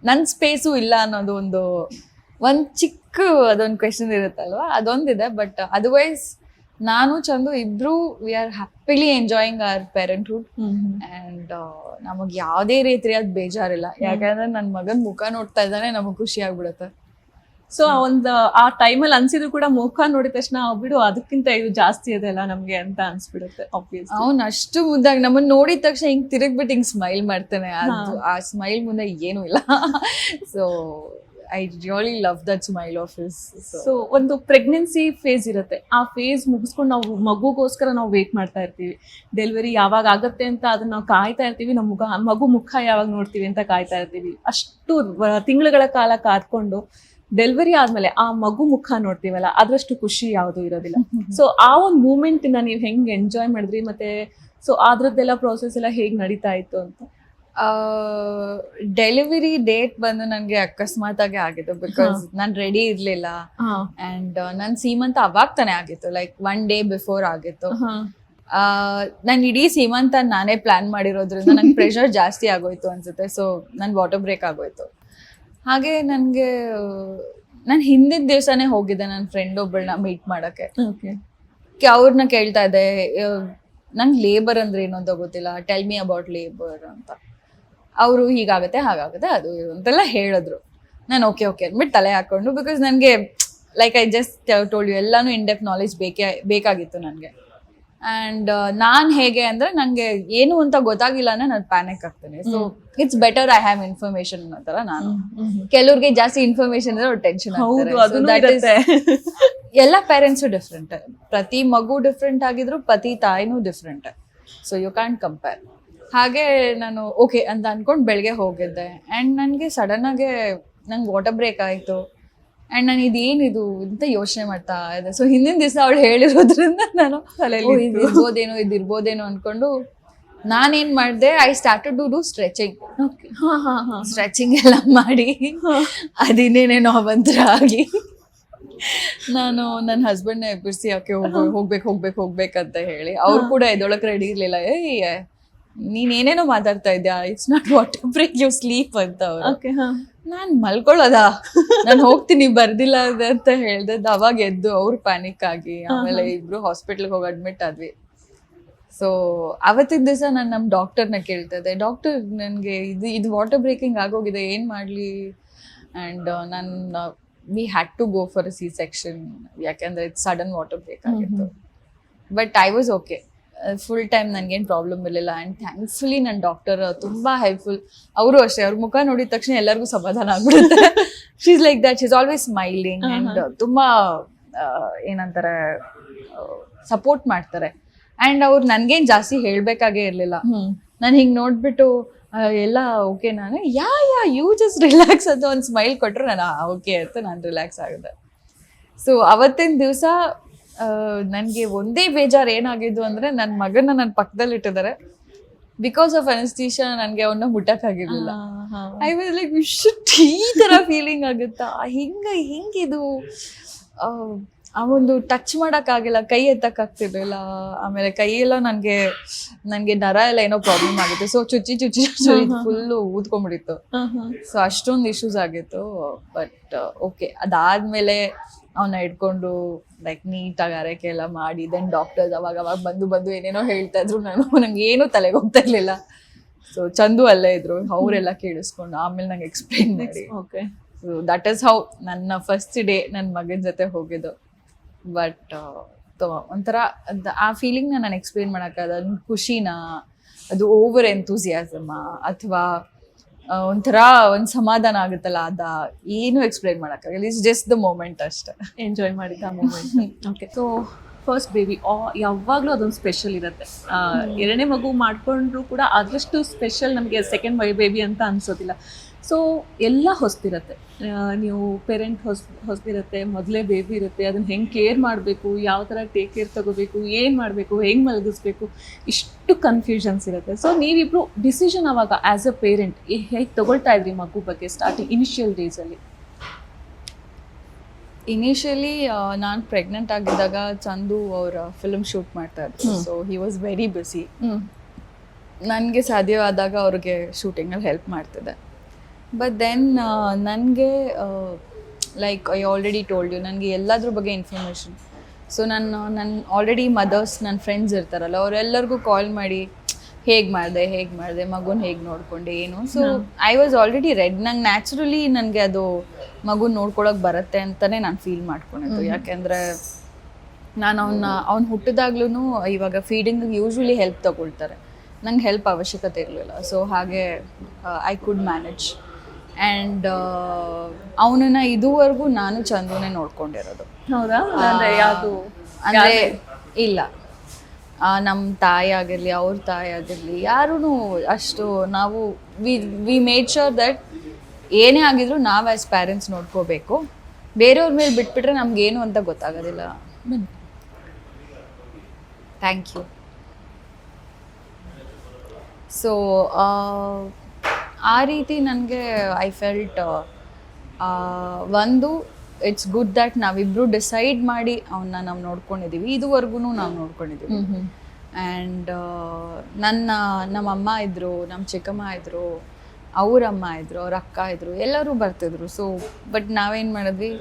ನನ್ ಸ್ಪೇಸು ಇಲ್ಲ ಅನ್ನೋದು ಒಂದ್ ಚಿಕ್ಕ ಅದೊಂದು ಕ್ವೆಶನ್ ಇರುತ್ತಲ್ವಾ, ಅದೊಂದಿದೆ. ಬಟ್ ಅದರ್ವೈಸ್ ನಾನು ಚಂದು ಇಬ್ರು we are happily enjoying our parenthood. And ನಮಗ್ ಯಾವ್ದೇ ರೀತಿಯಾದ ಬೇಜಾರಿಲ್ಲ, ಯಾಕಂದ್ರೆ ನನ್ ಮಗನ್ ಮುಖ ನೋಡ್ತಾ ಇದ್ದಾನೆ, ನಮಗ್ ಖುಷಿ ಆಗ್ಬಿಡುತ್ತೆ. ಸೊ ಆ ಟೈಮಲ್ಲಿ ಅನ್ಸಿದ್ರು ಕೂಡ ಮುಖ ನೋಡಿದ ತಕ್ಷಣ ಬಿಡು ಅದಕ್ಕಿಂತ ಇದು ಜಾಸ್ತಿ ಇದೆಲ್ಲ ನಮ್ಗೆ ಅಂತ ಅನ್ಸ್ಬಿಡುತ್ತೆ. ಅವ್ನು ಅಷ್ಟು ಮುದ್ದಾಗಿ ನಮ್ಮನ್ನ ನೋಡಿದ ತಕ್ಷಣ ಹಿಂಗ್ ತಿರುಗ್ಬಿಟ್ಟು ಹಿಂಗ್ ಸ್ಮೈಲ್ ಮಾಡ್ತಾನೆ. ಆ ಸ್ಮೈಲ್ ಮುಂದೆ ಏನೂ ಇಲ್ಲ. So I really love that smile of his. So ಒಂದು ಪ್ರೆಗ್ನೆನ್ಸಿ ಫೇಸ್ ಇರುತ್ತೆ, ಆ ಫೇಸ್ ಮುಗಿಸ್ಕೊಂಡು ನಾವು ಮಗುಗೋಸ್ಕರ ನಾವು ವೇಟ್ ಮಾಡ್ತಾ ಇರ್ತೀವಿ. ಡೆಲಿವರಿ ಯಾವಾಗ ಆಗತ್ತೆ ಅಂತ ಅದನ್ನ ನಾವು ಕಾಯ್ತಾ ಇರ್ತೀವಿ. ಮಗು ಮುಖ ಯಾವಾಗ ನೋಡ್ತೀವಿ ಅಂತ ಕಾಯ್ತಾ ಇರ್ತೀವಿ. ಅಷ್ಟು ತಿಂಗಳುಗಳ ಕಾಲ ಕಾದ್ಕೊಂಡು ಡೆಲಿವರಿ ಆದ್ಮೇಲೆ ಆ ಮಗು ಮುಖ ನೋಡ್ತೀವಲ್ಲ, ಅದ್ರಷ್ಟು ಖುಷಿ ಯಾವುದು ಇರೋದಿಲ್ಲ. ಸೊ ಆ ಒಂದು ಮೂಮೆಂಟ್ ನ ನೀವು ಹೆಂಗ್ ಎಂಜಾಯ್ ಮಾಡಿದ್ರಿ, ಮತ್ತೆ ಸೊ ಅದ್ರದ್ದೆಲ್ಲ ಪ್ರೋಸೆಸ್ ಎಲ್ಲ ಹೇಗ್ ನಡೀತಾ ಇತ್ತು ಅಂತ? ಡೆಲಿವರಿ ಡೇಟ್ ಬಂದು ನನ್ಗೆ ಅಕಸ್ಮಾತ್ ಆಗಿ ಆಗಿತ್ತು, ಬಿಕಾಸ್ ನಾನ್ ರೆಡಿ ಇರ್ಲಿಲ್ಲ. ಅಂಡ್ ನನ್ ಸೀಮಂತ ಅವಾಗ ತಾನೇ ಆಗಿತ್ತು, ಲೈಕ್ 1 day ಬಿಫೋರ್ ಆಗಿತ್ತು. ನನ್ ಇಡೀ ಸೀಮಂತ ನಾನೇ ಪ್ಲಾನ್ ಮಾಡಿರೋದ್ರಿಂದ ನಂಗೆ ಪ್ರೆಷರ್ ಜಾಸ್ತಿ ಆಗೋಯ್ತು ಅನ್ಸುತ್ತೆ. ಸೊ ನನ್ ವಾಟರ್ ಬ್ರೇಕ್ ಆಗೋಯ್ತು. ಹಾಗೆ ನನ್ಗೆ ನಾನು ಹಿಂದಿನ ದಿವಸನೇ ಹೋಗಿದ್ದೆ ನನ್ನ ಫ್ರೆಂಡ್ ಒಬ್ಬಳನ್ನ ಮೀಟ್ ಮಾಡಕ್ಕೆ. ಅವ್ರನ್ನ ಕೇಳ್ತಾ ಇದ್ದೆ, ನಂಗೆ ಲೇಬರ್ ಅಂದ್ರೆ ಏನೋ ಅಂತ ಗೊತ್ತಿಲ್ಲ, ಟೆಲ್ ಮಿ ಅಬೌಟ್ ಲೇಬರ್ ಅಂತ. ಅವರು ಹೀಗಾಗುತ್ತೆ ಹಾಗಾಗುತ್ತೆ ಅದು ಅಂತೆಲ್ಲ ಹೇಳಿದ್ರು. ನಾನು ಓಕೆ ಅಂದ್ಬಿಟ್ಟು ತಲೆ ಹಾಕೊಂಡು, ಬಿಕಾಸ್ ನನಗೆ like I just told you ಎಲ್ಲಾನು ಇನ್ ಡೆಪ್ತ್ ನಾಲೆಜ್ ಬೇಕಾಗಿತ್ತು ನನಗೆ. ಆ್ಯಂಡ್ ನಾನು ಹೇಗೆ ಅಂದರೆ ನನಗೆ ಏನು ಅಂತ ಗೊತ್ತಾಗಿಲ್ಲ ಅಂದರೆ ನಾನು ಪ್ಯಾನಿಕ್ ಆಗ್ತೇನೆ. So it's better I have information ಅನ್ನೋ ಥರ ನಾನು. ಕೆಲವ್ರಿಗೆ ಜಾಸ್ತಿ ಇನ್ಫಾರ್ಮೇಶನ್ ಇದ್ರೆ ಅವ್ರು ಟೆನ್ಷನ್ ಎಲ್ಲ ಪೇರೆಂಟ್ಸು ಡಿಫ್ರೆಂಟ್, ಪ್ರತಿ ಮಗು ಡಿಫ್ರೆಂಟ್ ಆಗಿದ್ರು ಪ್ರತಿ ತಾಯಿನೂ different. So you can compare. ಹಾಗೆ ನಾನು ಓಕೆ ಅಂತ ಅನ್ಕೊಂಡು ಬೆಳಗ್ಗೆ ಹೋಗಿದ್ದೆ. ಆ್ಯಂಡ್ ನನಗೆ ಸಡನ್ನಾಗೆ ನಂಗೆ ವಾಟರ್ ಬ್ರೇಕ್ ಆಯಿತು. ಆ್ಯಂಡ್ ನಾನು ಇದೇನಿದು ಅಂತ ಯೋಚನೆ ಮಾಡ್ತಾ ಇದ್ದೆ. ಸೊ ಹಿಂದಿನ ದಿವಸ ಅವಳು ಹೇಳಿರೋದ್ರಿಂದ ನಾನು ಇದಿರ್ಬೋದೇನೋ ಅಂದ್ಕೊಂಡು ನಾನೇನು ಮಾಡಿದೆ, I started to do stretching. Stretching ಎಲ್ಲ ಮಾಡಿ ಅದಿನ್ನೇನೇನೋ ಅವಂತರ ಆಗಿ ನಾನು ನನ್ನ ಹಸ್ಬೆಂಡ್ನ ಎಬ್ಬಿಸಿ ಯಾಕೆ ಹೋಗ್ಬೇಕಂತ ಹೇಳಿ ಅವ್ರು ಕೂಡ ಎದೊಳಕ್ಕೆ ರೆಡಿ ಇರಲಿಲ್ಲ. ನೀನೇನೇನೋ ಮಾತಾಡ್ತಾ ಇದ್ಯಾ, it's not water break, you sleep ಅಂತ ಅವ್ರು. ನಾನು ಮಲ್ಕೊಳ್ಳೋದಾ, ನಾನು ಹೋಗ್ತೀನಿ ಬರ್ದಿಲ್ಲ ಅಂತ ಹೇಳ್ದೆ. ಅವಾಗ ಎದ್ದು ಅವ್ರು ಪ್ಯಾನಿಕ್ ಆಗಿ ಆಮೇಲೆ ಇಬ್ರು ಹಾಸ್ಪಿಟ್ಲಿಗೆ ಹೋಗಿ ಅಡ್ಮಿಟ್ ಆದ್ವಿ. ಸೊ ಅವತ್ತಿನ ದಿವಸ ನಾನು ನಮ್ಮ ಡಾಕ್ಟರ್ನ ಕೇಳ್ತಾ ಇದ್ದೆ, ಡಾಕ್ಟರ್ ನನಗೆ ಇದು ವಾಟರ್ ಬ್ರೇಕಿಂಗ್ ಆಗೋಗಿದೆ, ಏನು ಮಾಡಲಿ? ಆ್ಯಂಡ್ ನಾನು we had to go for C section, ಯಾಕೆಂದರೆ ಇದು ಸಡನ್ ವಾಟರ್ ಬ್ರೇಕ್ ಆಗಿತ್ತು. But I was okay, full time ನನಗೇನು ಪ್ರಾಬ್ಲಮ್ ಇರಲಿಲ್ಲ. ಆ್ಯಂಡ್ ಥ್ಯಾಂಕ್ಫುಲಿ ನನ್ನ ಡಾಕ್ಟರ್ ತುಂಬ ಹೆಲ್ಪ್ಫುಲ್. ಅವರು ಅಷ್ಟೇ, ಅವ್ರ ಮುಖ ನೋಡಿದ ತಕ್ಷಣ ಎಲ್ಲರಿಗೂ ಸಮಾಧಾನ ಆಗ್ಬಿಡುತ್ತೆ. She is like that, she is always smiling and ತುಂಬ ಏನಂತಾರೆ ಸಪೋರ್ಟ್ ಮಾಡ್ತಾರೆ. ಆ್ಯಂಡ್ ಅವ್ರು ನನಗೇನು ಜಾಸ್ತಿ ಹೇಳಬೇಕಾಗೇ ಇರಲಿಲ್ಲ. ನಾನು ಹಿಂಗೆ ನೋಡಿಬಿಟ್ಟು ಎಲ್ಲ ಓಕೆ, ನಾನು ಯು ಜಸ್ಟ್ ರಿಲ್ಯಾಕ್ಸ್ ಅಂತ ಒಂದು ಸ್ಮೈಲ್ ಕೊಟ್ಟರು ನಾನು ಓಕೆ ಅಂತ ನಾನು ರಿಲ್ಯಾಕ್ಸ್ ಆಗಿದೆ. ಸೊ ಅವತ್ತಿನ ದಿವಸ ನನಗೆ ಒಂದೇ ಬೇಜಾರು ಏನಾಗಿದ್ದು ಅಂದರೆ ನನ್ನ ಮಗನ ನನ್ನ ಪಕ್ಕದಲ್ಲಿ ಇಟ್ಟಿದ್ದಾರೆ. ಬಿಕಾಸ್ ಆಫ್ ಅನಸ್ತೀಶಿಯಾ ನನಗೆ ಅವನ್ನ ಮುಟ್ಟಕ್ಕಾಗಿರ್ಲಿಲ್ಲ. ಐ ವಾಸ್ ಲೈಕ್ ಈ ಥರ ಫೀಲಿಂಗ್ ಆಗುತ್ತಾ, ಹಿಂಗಿದು ಆ ಒಂದು ಟಚ್ ಮಾಡೋಕ್ಕಾಗಿಲ್ಲ, ಕೈ ಎತ್ತಕ್ಕಾಗ್ತಿರ್ಲಿಲ್ಲ. ಆಮೇಲೆ ಕೈಯೆಲ್ಲ ನನಗೆ ನರ ಎಲ್ಲ ಏನೋ ಪ್ರಾಬ್ಲಮ್ ಆಗಿತ್ತು. ಸೊ ಚುಚ್ಚಿ ಫುಲ್ಲು ಊದ್ಕೊಂಡ್ಬಿಟ್ಟಿತ್ತು. ಸೊ ಅಷ್ಟೊಂದು ಇಶ್ಯೂಸ್ ಆಗಿತ್ತು. ಬಟ್ ಓಕೆ, ಅದಾದಮೇಲೆ ಅವನ್ನ ಹಿಡ್ಕೊಂಡು ಲೈಕ್ ನೀಟಾಗಿ ಆರೈಕೆ ಎಲ್ಲ ಮಾಡಿ ದೆನ್ ಡಾಕ್ಟರ್ಸ್ ಅವಾಗ ಬಂದು ಏನೇನೋ ಹೇಳ್ತಾ ಇದ್ರು. ನಂಗೆ ಏನೂ ತಲೆಗೆ ಹೋಗ್ತಾ ಇರಲಿಲ್ಲ. ಸೊ ಚಂದು ಅಲ್ಲೇ ಇದ್ರು, ಅವರೆಲ್ಲ ಕೇಳಿಸ್ಕೊಂಡು ಆಮೇಲೆ ನಂಗೆ ಎಕ್ಸ್ಪ್ಲೈನ್ ಮಾಡಿ. Okay, so that is how ನನ್ನ ಫಸ್ಟ್ ಡೇ ನನ್ನ ಮಗನ ಜೊತೆ ಹೋಗಿದ್ದು. ಬಟ್ ಒಂಥರ ಆ ಫೀಲಿಂಗ್ನ ನಾನು ಎಕ್ಸ್ಪ್ಲೇನ್ ಮಾಡೋಕ್ಕಾಗಲ್ಲ. ಅದು ಖುಷಿನ, ಅದು ಓವರ್ ಎಂತೂಸಿಯಾಸಮ, ಅಥವಾ ಒಂಥರ ಒಂದು ಸಮಾಧಾನ ಆಗುತ್ತಲ್ಲ, ಏನು ಎಕ್ಸ್ಪ್ಲೇನ್ ಮಾಡೋಕ್ಕಾಗಲ್ಲ. ಇಟ್ಸ್ ಜಸ್ಟ್ ದ ಮೂಮೆಂಟ್ ಅಷ್ಟೇ. ಎಂಜಾಯ್ ಮಾಡಿದ್ದ ಆ moment. Okay, so first baby ಯಾವಾಗಲೂ ಅದೊಂದು ಸ್ಪೆಷಲ್ ಇರುತ್ತೆ. ಎರಡನೇ ಮಗು ಮಾಡಿಕೊಂಡ್ರು ಕೂಡ ಅದರಷ್ಟು ಸ್ಪೆಷಲ್ ನಮಗೆ ಸೆಕೆಂಡ್ ಬೇಬಿ ಅಂತ ಅನ್ಸೋದಿಲ್ಲ. ಸೊ ಎಲ್ಲ ಹೊಸ್ತಿರುತ್ತೆ, ನೀವು ಪೇರೆಂಟ್ ಹೊಸ್ತಿರುತ್ತೆ, ಮೊದಲೇ ಬೇಬಿ ಇರುತ್ತೆ, ಅದನ್ನು ಹೆಂಗೆ ಕೇರ್ ಮಾಡಬೇಕು, ಯಾವ ಥರ ಟೇಕ್ ಕೇರ್ ತಗೋಬೇಕು, ಏನು ಮಾಡಬೇಕು, ಹೆಂಗೆ ಮಲಗಿಸ್ಬೇಕು, ಇಷ್ಟು ಕನ್ಫ್ಯೂಷನ್ಸ್ ಇರುತ್ತೆ. ಸೊ ನೀವಿಬ್ರು ಡಿಸಿಷನ್ ಅವಾಗ ಆ್ಯಸ್ ಅ ಪೇರೆಂಟ್ ಹೇಗೆ ತಗೊಳ್ತಾ ಇದ್ರಿ ಮಗು ಬಗ್ಗೆ ಸ್ಟಾರ್ಟಿಂಗ್ ಇನಿಷಿಯಲ್ ಡೇಸಲ್ಲಿ? ಇನಿಷಿಯಲಿ ನಾನು ಪ್ರೆಗ್ನೆಂಟ್ ಆಗಿದ್ದಾಗ ಚಂದು ಅವರ ಫಿಲ್ಮ್ ಶೂಟ್ ಮಾಡ್ತಾ ಇದ್ರು. So he was very busy. ನನಗೆ ಸಾಧ್ಯವಾದಾಗ ಅವ್ರಿಗೆ ಶೂಟಿಂಗಲ್ಲಿ ಹೆಲ್ಪ್ ಮಾಡ್ತಿದ್ದೆ. ಬಟ್ ದೆನ್ ನನಗೆ like I already told you, ನನಗೆ ಎಲ್ಲದ್ರ ಬಗ್ಗೆ ಇನ್ಫಾರ್ಮೇಷನ್. ಸೊ ನನ್ನ ಆಲ್ರೆಡಿ ಮದರ್ಸ್, ನನ್ನ ಫ್ರೆಂಡ್ಸ್ ಇರ್ತಾರಲ್ಲ, ಅವರೆಲ್ಲರಿಗೂ ಕಾಲ್ ಮಾಡಿ ಹೇಗೆ ಮಾಡಿದೆ ಮಗುನ ಹೇಗೆ ನೋಡ್ಕೊಂಡೆ ಏನು. So I was already red. ನಂಗೆ ನ್ಯಾಚುರಲಿ ನನಗೆ ಅದು ಮಗುನ ನೋಡ್ಕೊಳಕ್ಕೆ ಬರುತ್ತೆ ಅಂತಲೇ ನಾನು ಫೀಲ್ ಮಾಡ್ಕೊಂಡಿದ್ದು. ಯಾಕೆಂದರೆ ನಾನು ಅವ್ನು ಹುಟ್ಟಿದಾಗ್ಲೂ ಇವಾಗ ಫೀಡಿಂಗಿಗೆ ಯೂಶ್ವಲಿ ಹೆಲ್ಪ್ ತಗೊಳ್ತಾರೆ, ನಂಗೆ ಹೆಲ್ಪ್ ಅವಶ್ಯಕತೆ ಇರಲಿಲ್ಲ. ಸೊ ಹಾಗೆ ಐ ಕುಡ್ ಮ್ಯಾನೇಜ್. ಆ್ಯಂಡ್ ಅವನನ್ನ ಇದುವರೆಗೂ ನಾನು ಚಂದುನೇ ನೋಡ್ಕೊಂಡಿರೋದು. ಹೌದಾ? ಯಾವುದು ಅಂದರೆ ಇಲ್ಲ, ನಮ್ಮ ತಾಯಿ ಆಗಿರಲಿ, ಅವ್ರ ತಾಯಿ ಆಗಿರಲಿ, ಯಾರೂ ಅಷ್ಟು ನಾವು ವಿ ಮೇಡ್ ಶ್ಯೂರ್ ದಟ್ ಏನೇ ಆಗಿದ್ರು ನಾವು ಆ್ಯಸ್ ಪ್ಯಾರೆಂಟ್ಸ್ ನೋಡ್ಕೋಬೇಕು. ಬೇರೆಯವ್ರ ಮೇಲೆ ಬಿಟ್ಬಿಟ್ರೆ ನಮಗೇನು ಅಂತ ಗೊತ್ತಾಗೋದಿಲ್ಲ. Thank you. ಸೊ ಆ ರೀತಿ ನನಗೆ ಐ ಫೆಲ್ಟ್ ಒಂದು ಇಟ್ಸ್ ಗುಡ್ ದ್ಯಾಟ್ ನಾವಿಬ್ಬರು ಡಿಸೈಡ್ ಮಾಡಿ ಅವನ್ನ ನಾವು ನೋಡ್ಕೊಂಡಿದ್ದೀವಿ, ಇದುವರೆಗೂ ನಾವು ನೋಡ್ಕೊಂಡಿದ್ದೀವಿ. ಆ್ಯಂಡ್ ನಮ್ಮ ಅಮ್ಮ ಇದ್ದರು, ನಮ್ಮ ಚಿಕ್ಕಮ್ಮ ಇದ್ದರು, ಅವರಮ್ಮ ಇದ್ದರು, ಅವ್ರ ಅಕ್ಕ ಇದ್ದರು, ಎಲ್ಲರೂ ಬರ್ತಿದ್ರು. ಸೊ ಬಟ್ ನಾವೇನು ಮಾಡಿದ್ವಿ,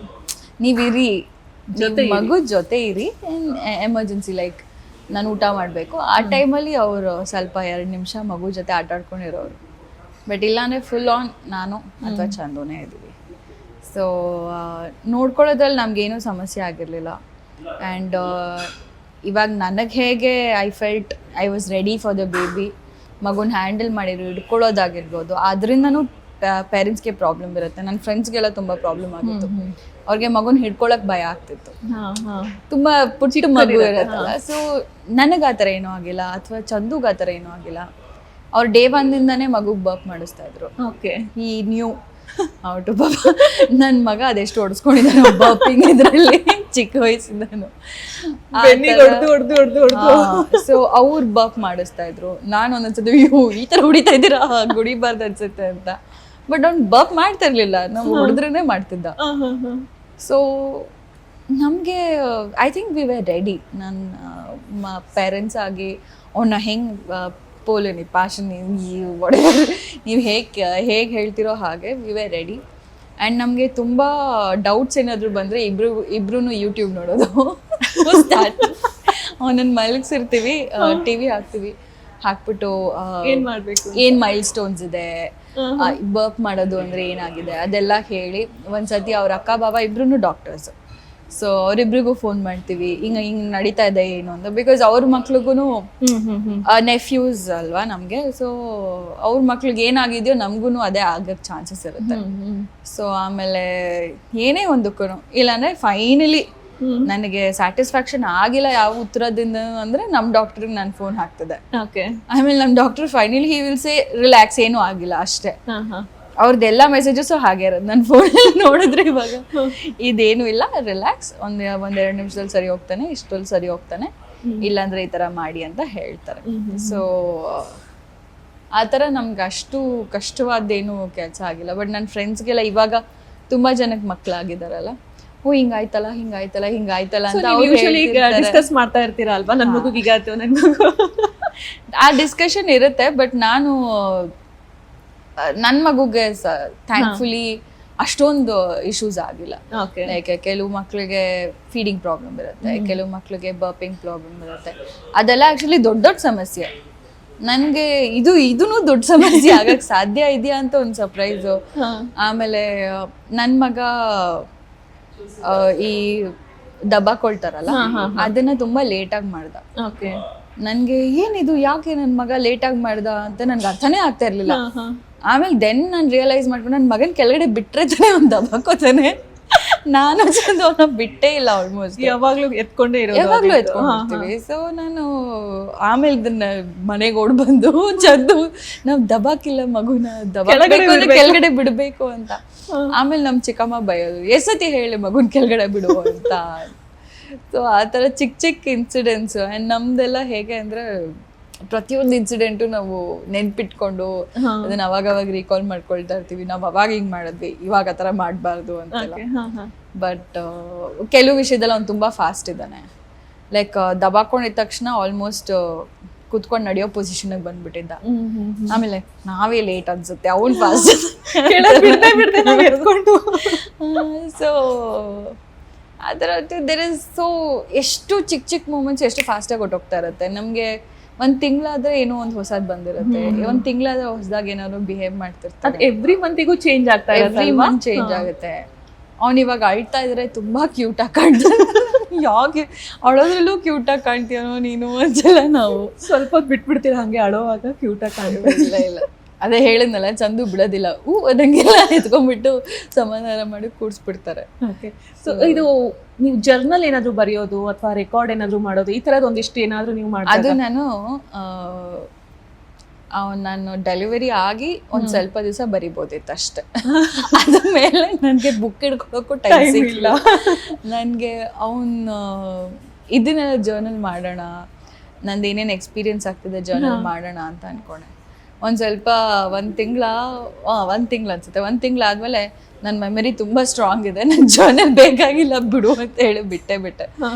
ನೀವಿರಿ, ಮಗು ಜೊತೆ ಇರಿ, ಎಮರ್ಜೆನ್ಸಿ ಲೈಕ್ ನಾನು ಊಟ ಮಾಡಬೇಕು ಆ ಟೈಮಲ್ಲಿ ಅವರು ಸ್ವಲ್ಪ 2 ನಿಮಿಷ ಮಗು ಜೊತೆ ಆಟ ಆಡ್ಕೊಂಡಿರೋರು. ಬಟ್ ಇಲ್ಲಾಂದರೆ ಫುಲ್ ಆನ್ ನಾನು ಅಥವಾ ಚಂದುನೇ ಇದ್ದೀವಿ. ಸೊ ನೋಡ್ಕೊಳ್ಳೋದ್ರಲ್ಲಿ ನಮಗೇನೂ ಸಮಸ್ಯೆ ಆಗಿರಲಿಲ್ಲ. ಆ್ಯಂಡ್ ಇವಾಗ ನನಗೆ ಹೇಗೆ I felt I was ready for the baby, ಮಗುನ ಹ್ಯಾಂಡಲ್ ಹಿಡ್ಕೊಳ್ಳೋದಾಗಿರ್ಬೋದು, ಅದರಿಂದನೂ ಪೇರೆಂಟ್ಸ್ಗೆ ಪ್ರಾಬ್ಲಮ್ ಇರುತ್ತೆ. ನನ್ನ ಫ್ರೆಂಡ್ಸ್ಗೆಲ್ಲ ತುಂಬ ಪ್ರಾಬ್ಲಮ್ ಆಗಿತ್ತು. ಅವ್ರಿಗೆ ಮಗುನ ಹಿಡ್ಕೊಳಕ್ ಭಯ ಆಗ್ತಿತ್ತು, ತುಂಬ ಪುಟ್ಟ ಮಗು ಇರುತ್ತಲ್ಲ. ಸೊ ನನಗೆ ಆ ಥರ ಏನೂ ಆಗಿಲ್ಲ, ಅಥವಾ ಚಂದುಗೆ ಆ ಥರ ಏನೂ ಆಗಿಲ್ಲ. ಅವ್ರು ಡೇ ಒನ್ನಿಂದಾನೇ ಮಗುಗೆ ಬರ್ಪ್ ಮಾಡಿಸ್ತಾ ಇದ್ರು. ಈ ನ್ಯೂ ಔಟು ಪಾಪ ನನ್ನ ಮಗ ಅದೆಷ್ಟು ಹೊಡ್ಸ್ಕೊಂಡಿದ್ದಾನೆ ಬರ್ಪಿಂಗ್ ಇದರಲ್ಲಿ ಚಿಕ್ಕ ವಯಸ್ಸಿಂದನು. ಸೊ ಅವ್ರು ಬರ್ಪ್ ಮಾಡಿಸ್ತಾ ಇದ್ರು. ನಾನು ಒಂದೊಂದ್ಸತಿ ಈ ಥರ ಹೊಡಿತಾ ಇದ್ದೀರಾ, ಗುಡಿಬಾರ್ದು ಅನ್ಸುತ್ತೆ ಅಂತ. ಬಟ್ ಅವ್ನು ಬರ್ಪ್ ಮಾಡ್ತಾ ಇರ್ಲಿಲ್ಲ, ನಾವು ಹೊಡೆದ್ರೇ ಮಾಡ್ತಿದ್ದ. ಸೊ ನಮಗೆ I think we were ready. ನನ್ನ ಪೇರೆಂಟ್ಸ್ ಆಗಿ ಅವನ್ನ ಹೆಂಗೆ ಪೋಲನಿ ಪ್ಯಾಷನ್ ನೀವು ಹೇಗೆ ಹೇಳ್ತಿರೋ ಹಾಗೆ ವಿ ವೇರ್ ರೆಡಿ. ಆ್ಯಂಡ್ ನಮಗೆ ತುಂಬ ಡೌಟ್ಸ್ ಏನಾದರೂ ಬಂದರೆ ಇಬ್ರು ಯೂಟ್ಯೂಬ್ ನೋಡೋದು ಸ್ಟಾರ್ಟ್. ಅವನನ್ನು ಮಲಗಿಸಿರ್ತೀವಿ, ಟಿ ವಿ ಹಾಕ್ಬಿಟ್ಟು ಏನು ಮೈಲ್ ಸ್ಟೋನ್ಸ್ ಇದೆ, ಬರ್ಪ್ ಮಾಡೋದು ಅಂದರೆ ಏನಾಗಿದೆ ಅದೆಲ್ಲ ಹೇಳಿ. ಒಂದ್ಸತಿ ಅವ್ರ ಅಕ್ಕ ಬಾಬಾ ಇಬ್ರು ಡಾಕ್ಟರ್ಸ್. ಸೊ ಅವರಿಬ್ರಿಗೂ ಫೋನ್ ಮಾಡ್ತೀವಿ, ಹಿಂಗೆ ನಡೀತಾ ಇದೆ ಏನು ಅಂತ. ಬಿಕಾಸ್ ಅವ್ರ ಮಕ್ಳಿಗೂ ನೆಫ್ಯೂಸ್ ಅಲ್ವಾ ನಮಗೆ. ಸೊ ಅವ್ರ ಮಕ್ಳಿಗೆ ಏನಾಗಿದೆಯೋ ನಮಗೂ ಅದೇ ಆಗಕ್ಕೆ ಚಾನ್ಸಸ್ ಇರುತ್ತೆ. ಸೊ ಆಮೇಲೆ ಏನೇ ಒಂದಕ್ಕೂ ಇಲ್ಲಾಂದ್ರೆ ಫೈನಲಿ ನನಗೆ ಸ್ಯಾಟಿಸ್ಫ್ಯಾಕ್ಷನ್ ಆಗಿಲ್ಲ ಯಾವ ಉತ್ತರದಿಂದ ಅಂದರೆ ನಮ್ಮ ಡಾಕ್ಟ್ರಿಗೆ ನಾನು ಫೋನ್ ಹಾಕ್ತಿದ್ದೆ. ಆಮೇಲೆ ನಮ್ಮ doctor finally he will say relax, ಏನೂ ಆಗಿಲ್ಲ ಅಷ್ಟೇ. ಅವ್ರದ್ದೆಲ್ಲ ಮೆಸೇಜಸ್ಸು ಹಾಗೆ ಇರೋದು. ನನ್ನ ಫೋನಲ್ಲಿ ನೋಡಿದ್ರೆ ಇವಾಗ ಇದೇನು ಇಲ್ಲ, ರಿಲ್ಯಾಕ್ಸ್, ಒಂದೆರಡು ನಿಮಿಷದಲ್ಲಿ ಸರಿ ಹೋಗ್ತಾನೆ, ಇಷ್ಟರಲ್ಲಿ ಸರಿ ಹೋಗ್ತಾನೆ, ಇಲ್ಲಾಂದ್ರೆ ಈ ಥರ ಮಾಡಿ ಅಂತ ಹೇಳ್ತಾರೆ. ಸೊ ಆ ಥರ ನಮ್ಗೆ ಅಷ್ಟು ಕಷ್ಟವಾದ್ದೇನು ಕೆಲಸ ಆಗಿಲ್ಲ. ಬಟ್ ನನ್ನ ಫ್ರೆಂಡ್ಸ್ಗೆಲ್ಲ ಇವಾಗ ತುಂಬ ಜನಕ್ಕೆ ಮಕ್ಕಳಾಗಿದ್ದಾರಲ್ಲ, ಹಿಂಗಾಯ್ತಲ್ಲ ಅಂತ ಡಿಸ್ಕಸ್ ಮಾಡ್ತಾ ಇರ್ತೀರಾ ಅಲ್ವಾ, ನನ್ನ ಮಗುಗೆ ಹೀಗಾಯ್ತು, ನನ್ನ ಮಗು ಆ ಡಿಸ್ಕಷನ್ ಇರುತ್ತೆ. ಬಟ್ ನನ್ನ ಮಗುಗೆ ಥ್ಯಾಂಕ್ಫುಲಿ ಅಷ್ಟೊಂದು ಇಶ್ಯೂಸ್ ಆಗಿಲ್ಲ. ಲೈಕ್ ಕೆಲವು ಮಕ್ಳಿಗೆ ಫೀಡಿಂಗ್ ಪ್ರಾಬ್ಲಮ್ ಇರುತ್ತೆ, ಕೆಲವು ಮಕ್ಳಿಗೆ ಬರ್ಪಿಂಗ್ ಪ್ರಾಬ್ಲಮ್ ಇರುತ್ತೆ. ಅದೆಲ್ಲ ಆಕ್ಚುಲಿ ದೊಡ್ಡ ಸಮಸ್ಯೆ. ನನಗೆ ಇದೂ ದೊಡ್ಡ ಸಮಸ್ಯೆ ಆಗಕ್ಕೆ ಸಾಧ್ಯ ಇದೆಯಾ ಅಂತ ಒಂದು ಸರ್ಪ್ರೈಸು. ಆಮೇಲೆ ನನ್ನ ಮಗ ಈ ದಬ್ಬಾಕೊಳ್ತಾರಲ್ಲ ಅದನ್ನ ತುಂಬಾ ಲೇಟಾಗಿ ಮಾಡ್ದ. ನನ್ಗೆ ಏನಿದು, ಯಾಕೆ ನನ್ನ ಮಗ ಲೇಟಾಗಿ ಮಾಡ್ದ ಅಂತ ನನ್ಗೆ ಅರ್ಥನೇ ಆಗ್ತಾ ಇರ್ಲಿಲ್ಲ. ಆಮೇಲೆ ದೆನ್ ನಾನು ರಿಯಲೈಸ್ ಮಾಡ್ಕೊಂಡು ನನ್ನ ಮಗನ ಕೆಳಗಡೆ ಬಿಟ್ರೆ ತಾನೆ ಅವ್ನು ದಬ್ಬಾಕೋತಾನೆ. ನಾನು ಅವನ ಬಿಟ್ಟೇ ಇಲ್ಲ, ಆಲ್ಮೋಸ್ಟ್ ಯಾವಾಗ್ಲೂ ಎತ್ಕೊಂಡಿರ್ತೀವಿ. ಸೊ ನಾನು ಆಮೇಲೆ ಇದನ್ನ ಮನೆಗೆ ಓಡ್ ಬಂದು ಚಂದು ನಾವ್ ದಬಾಕಿಲ್ಲ ಮಗುನ, ಕೆಳಗಡೆ ಬಿಡ್ಬೇಕು ಅಂತ. ಆಮೇಲೆ ನಮ್ ಚಿಕ್ಕಮ್ಮ ಬಯೋದು, ಎಷ್ಟತಿ ಹೇಳಿ ಮಗುನ್ ಕೆಳಗಡೆ ಬಿಡು ಅಂತ. ಸೊ ಆ ಥರ ಚಿಕ್ಕ ಇನ್ಸಿಡೆಂಟ್ಸ್. ಆ್ಯಂಡ್ ನಮ್ದೆಲ್ಲ ಹೇಗೆ ಅಂದ್ರೆ ಪ್ರತಿಯೊಂದು ಇನ್ಸಿಡೆಂಟು ನಾವು ನೆನ್ಪಿಟ್ಕೊಂಡು ಅದನ್ನ ಅವಾಗ ರೀಕಾಲ್ ಮಾಡ್ಕೊಳ್ತಾ ಇರ್ತೀವಿ. ನಾವು ಅವಾಗ ಹಿಂಗ್ ಮಾಡಿದ್ವಿ, ಇವಾಗ ಆ ಥರ ಮಾಡಬಾರ್ದು ಅಂತೆಲ್ಲ. ಬಟ್ ಕೆಲವು ವಿಷಯದಲ್ಲಿ ಅವ್ನು ತುಂಬಾ ಫಾಸ್ಟ್ ಇದ್ದಾನೆ. ಲೈಕ್ ದಬಾಕೊಂಡಿದ ತಕ್ಷಣ ಆಲ್ಮೋಸ್ಟ್ ಕುತ್ಕೊಂಡು ನಡೆಯೋ ಪೊಸಿಷನ್ಗೆ ಬಂದ್ಬಿಟ್ಟಿದ್ದ. ಆಮೇಲೆ ನಾವೇ ಲೇಟ್ ಅನ್ಸುತ್ತೆ, ಅವ್ನು ಫಾಸ್ಟ್. ಸೊ ಅದರ ದೇರ್ ಇಸ್ ಸೊ ಎಷ್ಟು ಚಿಕ್ಕ ಮೂಮೆಂಟ್ಸ್ ಎಷ್ಟು ಫಾಸ್ಟಾಗಿ ಹೊಟ್ಟೋಗ್ತಾ ಇರುತ್ತೆ. ನಮಗೆ ಒಂದ್ ತಿಂಗಳಾದ್ರೆ ಏನೋ ಒಂದು ಹೊಸದ್ ಬಂದಿರುತ್ತೆ, ಒಂದ್ ತಿಂಗಳಾದ್ರೆ ಹೊಸದಾಗಿ ಏನಾದ್ರು ಬಿಹೇವ್ ಮಾಡ್ತಿರ್ತಾರೆ. ಎವ್ರಿ ಮಂತಿಗೂ ಚೇಂಜ್ ಆಗ್ತಾ ಇರುತ್ತೆ, ಎವ್ರಿ ಮಂತ್ ಚೇಂಜ್ ಆಗುತ್ತೆ. ಅವ್ನು ಇವಾಗ ಅಳ್ತಾ ಇದ್ರೆ ತುಂಬಾ ಕ್ಯೂಟ್ ಆಗಿ ಕಾಣ್ತಾನೆ. ಯಾಕೆ ಅಳೋದ್ರಲ್ಲೂ ಕ್ಯೂಟ್ ಆಗಿ ಕಾಣ್ತೀಯನೋ ನೀನು ಅಂತೆಲ್ಲ ನಾವು ಸ್ವಲ್ಪ ಹೊತ್ತು ಬಿಟ್ಬಿಡ್ತೀರ ಹಂಗೆ ಅಳೋವಾಗ ಕ್ಯೂಟ್ ಆಗಿ ಕಾಣ್ತಾ. ಇಲ್ಲ ಅದೇ ಹೇಳಿದ್ನಲ್ಲ, ಚಂದು ಬಿಡೋದಿಲ್ಲ, ಅದಂಗೆಲ್ಲ ಎತ್ಕೊಂಡ್ಬಿಟ್ಟು ಸಮಾಧಾನ ಮಾಡಿ ಕೂಡ್ಸ್ಬಿಡ್ತಾರೆ. ಸೊ ಇದು ನೀವು ಜರ್ನಲ್ ಏನಾದ್ರು ಬರೆಯೋದು ಅಥವಾ ರೆಕಾರ್ಡ್ ಏನಾದ್ರು ಮಾಡೋದು, ಈ ತರದ್ ಒಂದಿಷ್ಟು ಏನಾದ್ರು ನೀವು ಮಾಡೋದು? ಅದು ನಾನು ಡೆಲಿವರಿ ಆಗಿ ಒಂದ್ ಸ್ವಲ್ಪ ದಿವಸ ಬರಿಬೋದಿತ್ತು ಅಷ್ಟೆ. ಅದ ಮೇಲೆ ನನಗೆ ಬುಕ್ ಹಿಡ್ಕೊಳಕ್ಕೂ ಟೈಮ್ ಸಿಗಲಿಲ್ಲ. ನನಗೆ ಇದನ್ನೆಲ್ಲ ಜರ್ನಲ್ ಮಾಡೋಣ, ನಂದು ಏನೇನು ಎಕ್ಸ್ಪೀರಿಯನ್ಸ್ ಆಗ್ತಿದೆ ಜರ್ನಲ್ ಮಾಡೋಣ ಅಂತ ಅನ್ಕೊಂಡೆ. ಒಂದು ತಿಂಗಳು ಅನ್ಸುತ್ತೆ. ಒಂದು ತಿಂಗಳಾದ್ಮೇಲೆ ನನ್ನ ಮೆಮರಿ ತುಂಬಾ ಸ್ಟ್ರಾಂಗ್ ಇದೆ, ನನ್ನ ಜರ್ನಲ್ ಬೇಕಾಗಿಲ್ಲ ಬಿಡು ಅಂತ ಹೇಳಿ ಬಿಟ್ಟೆ.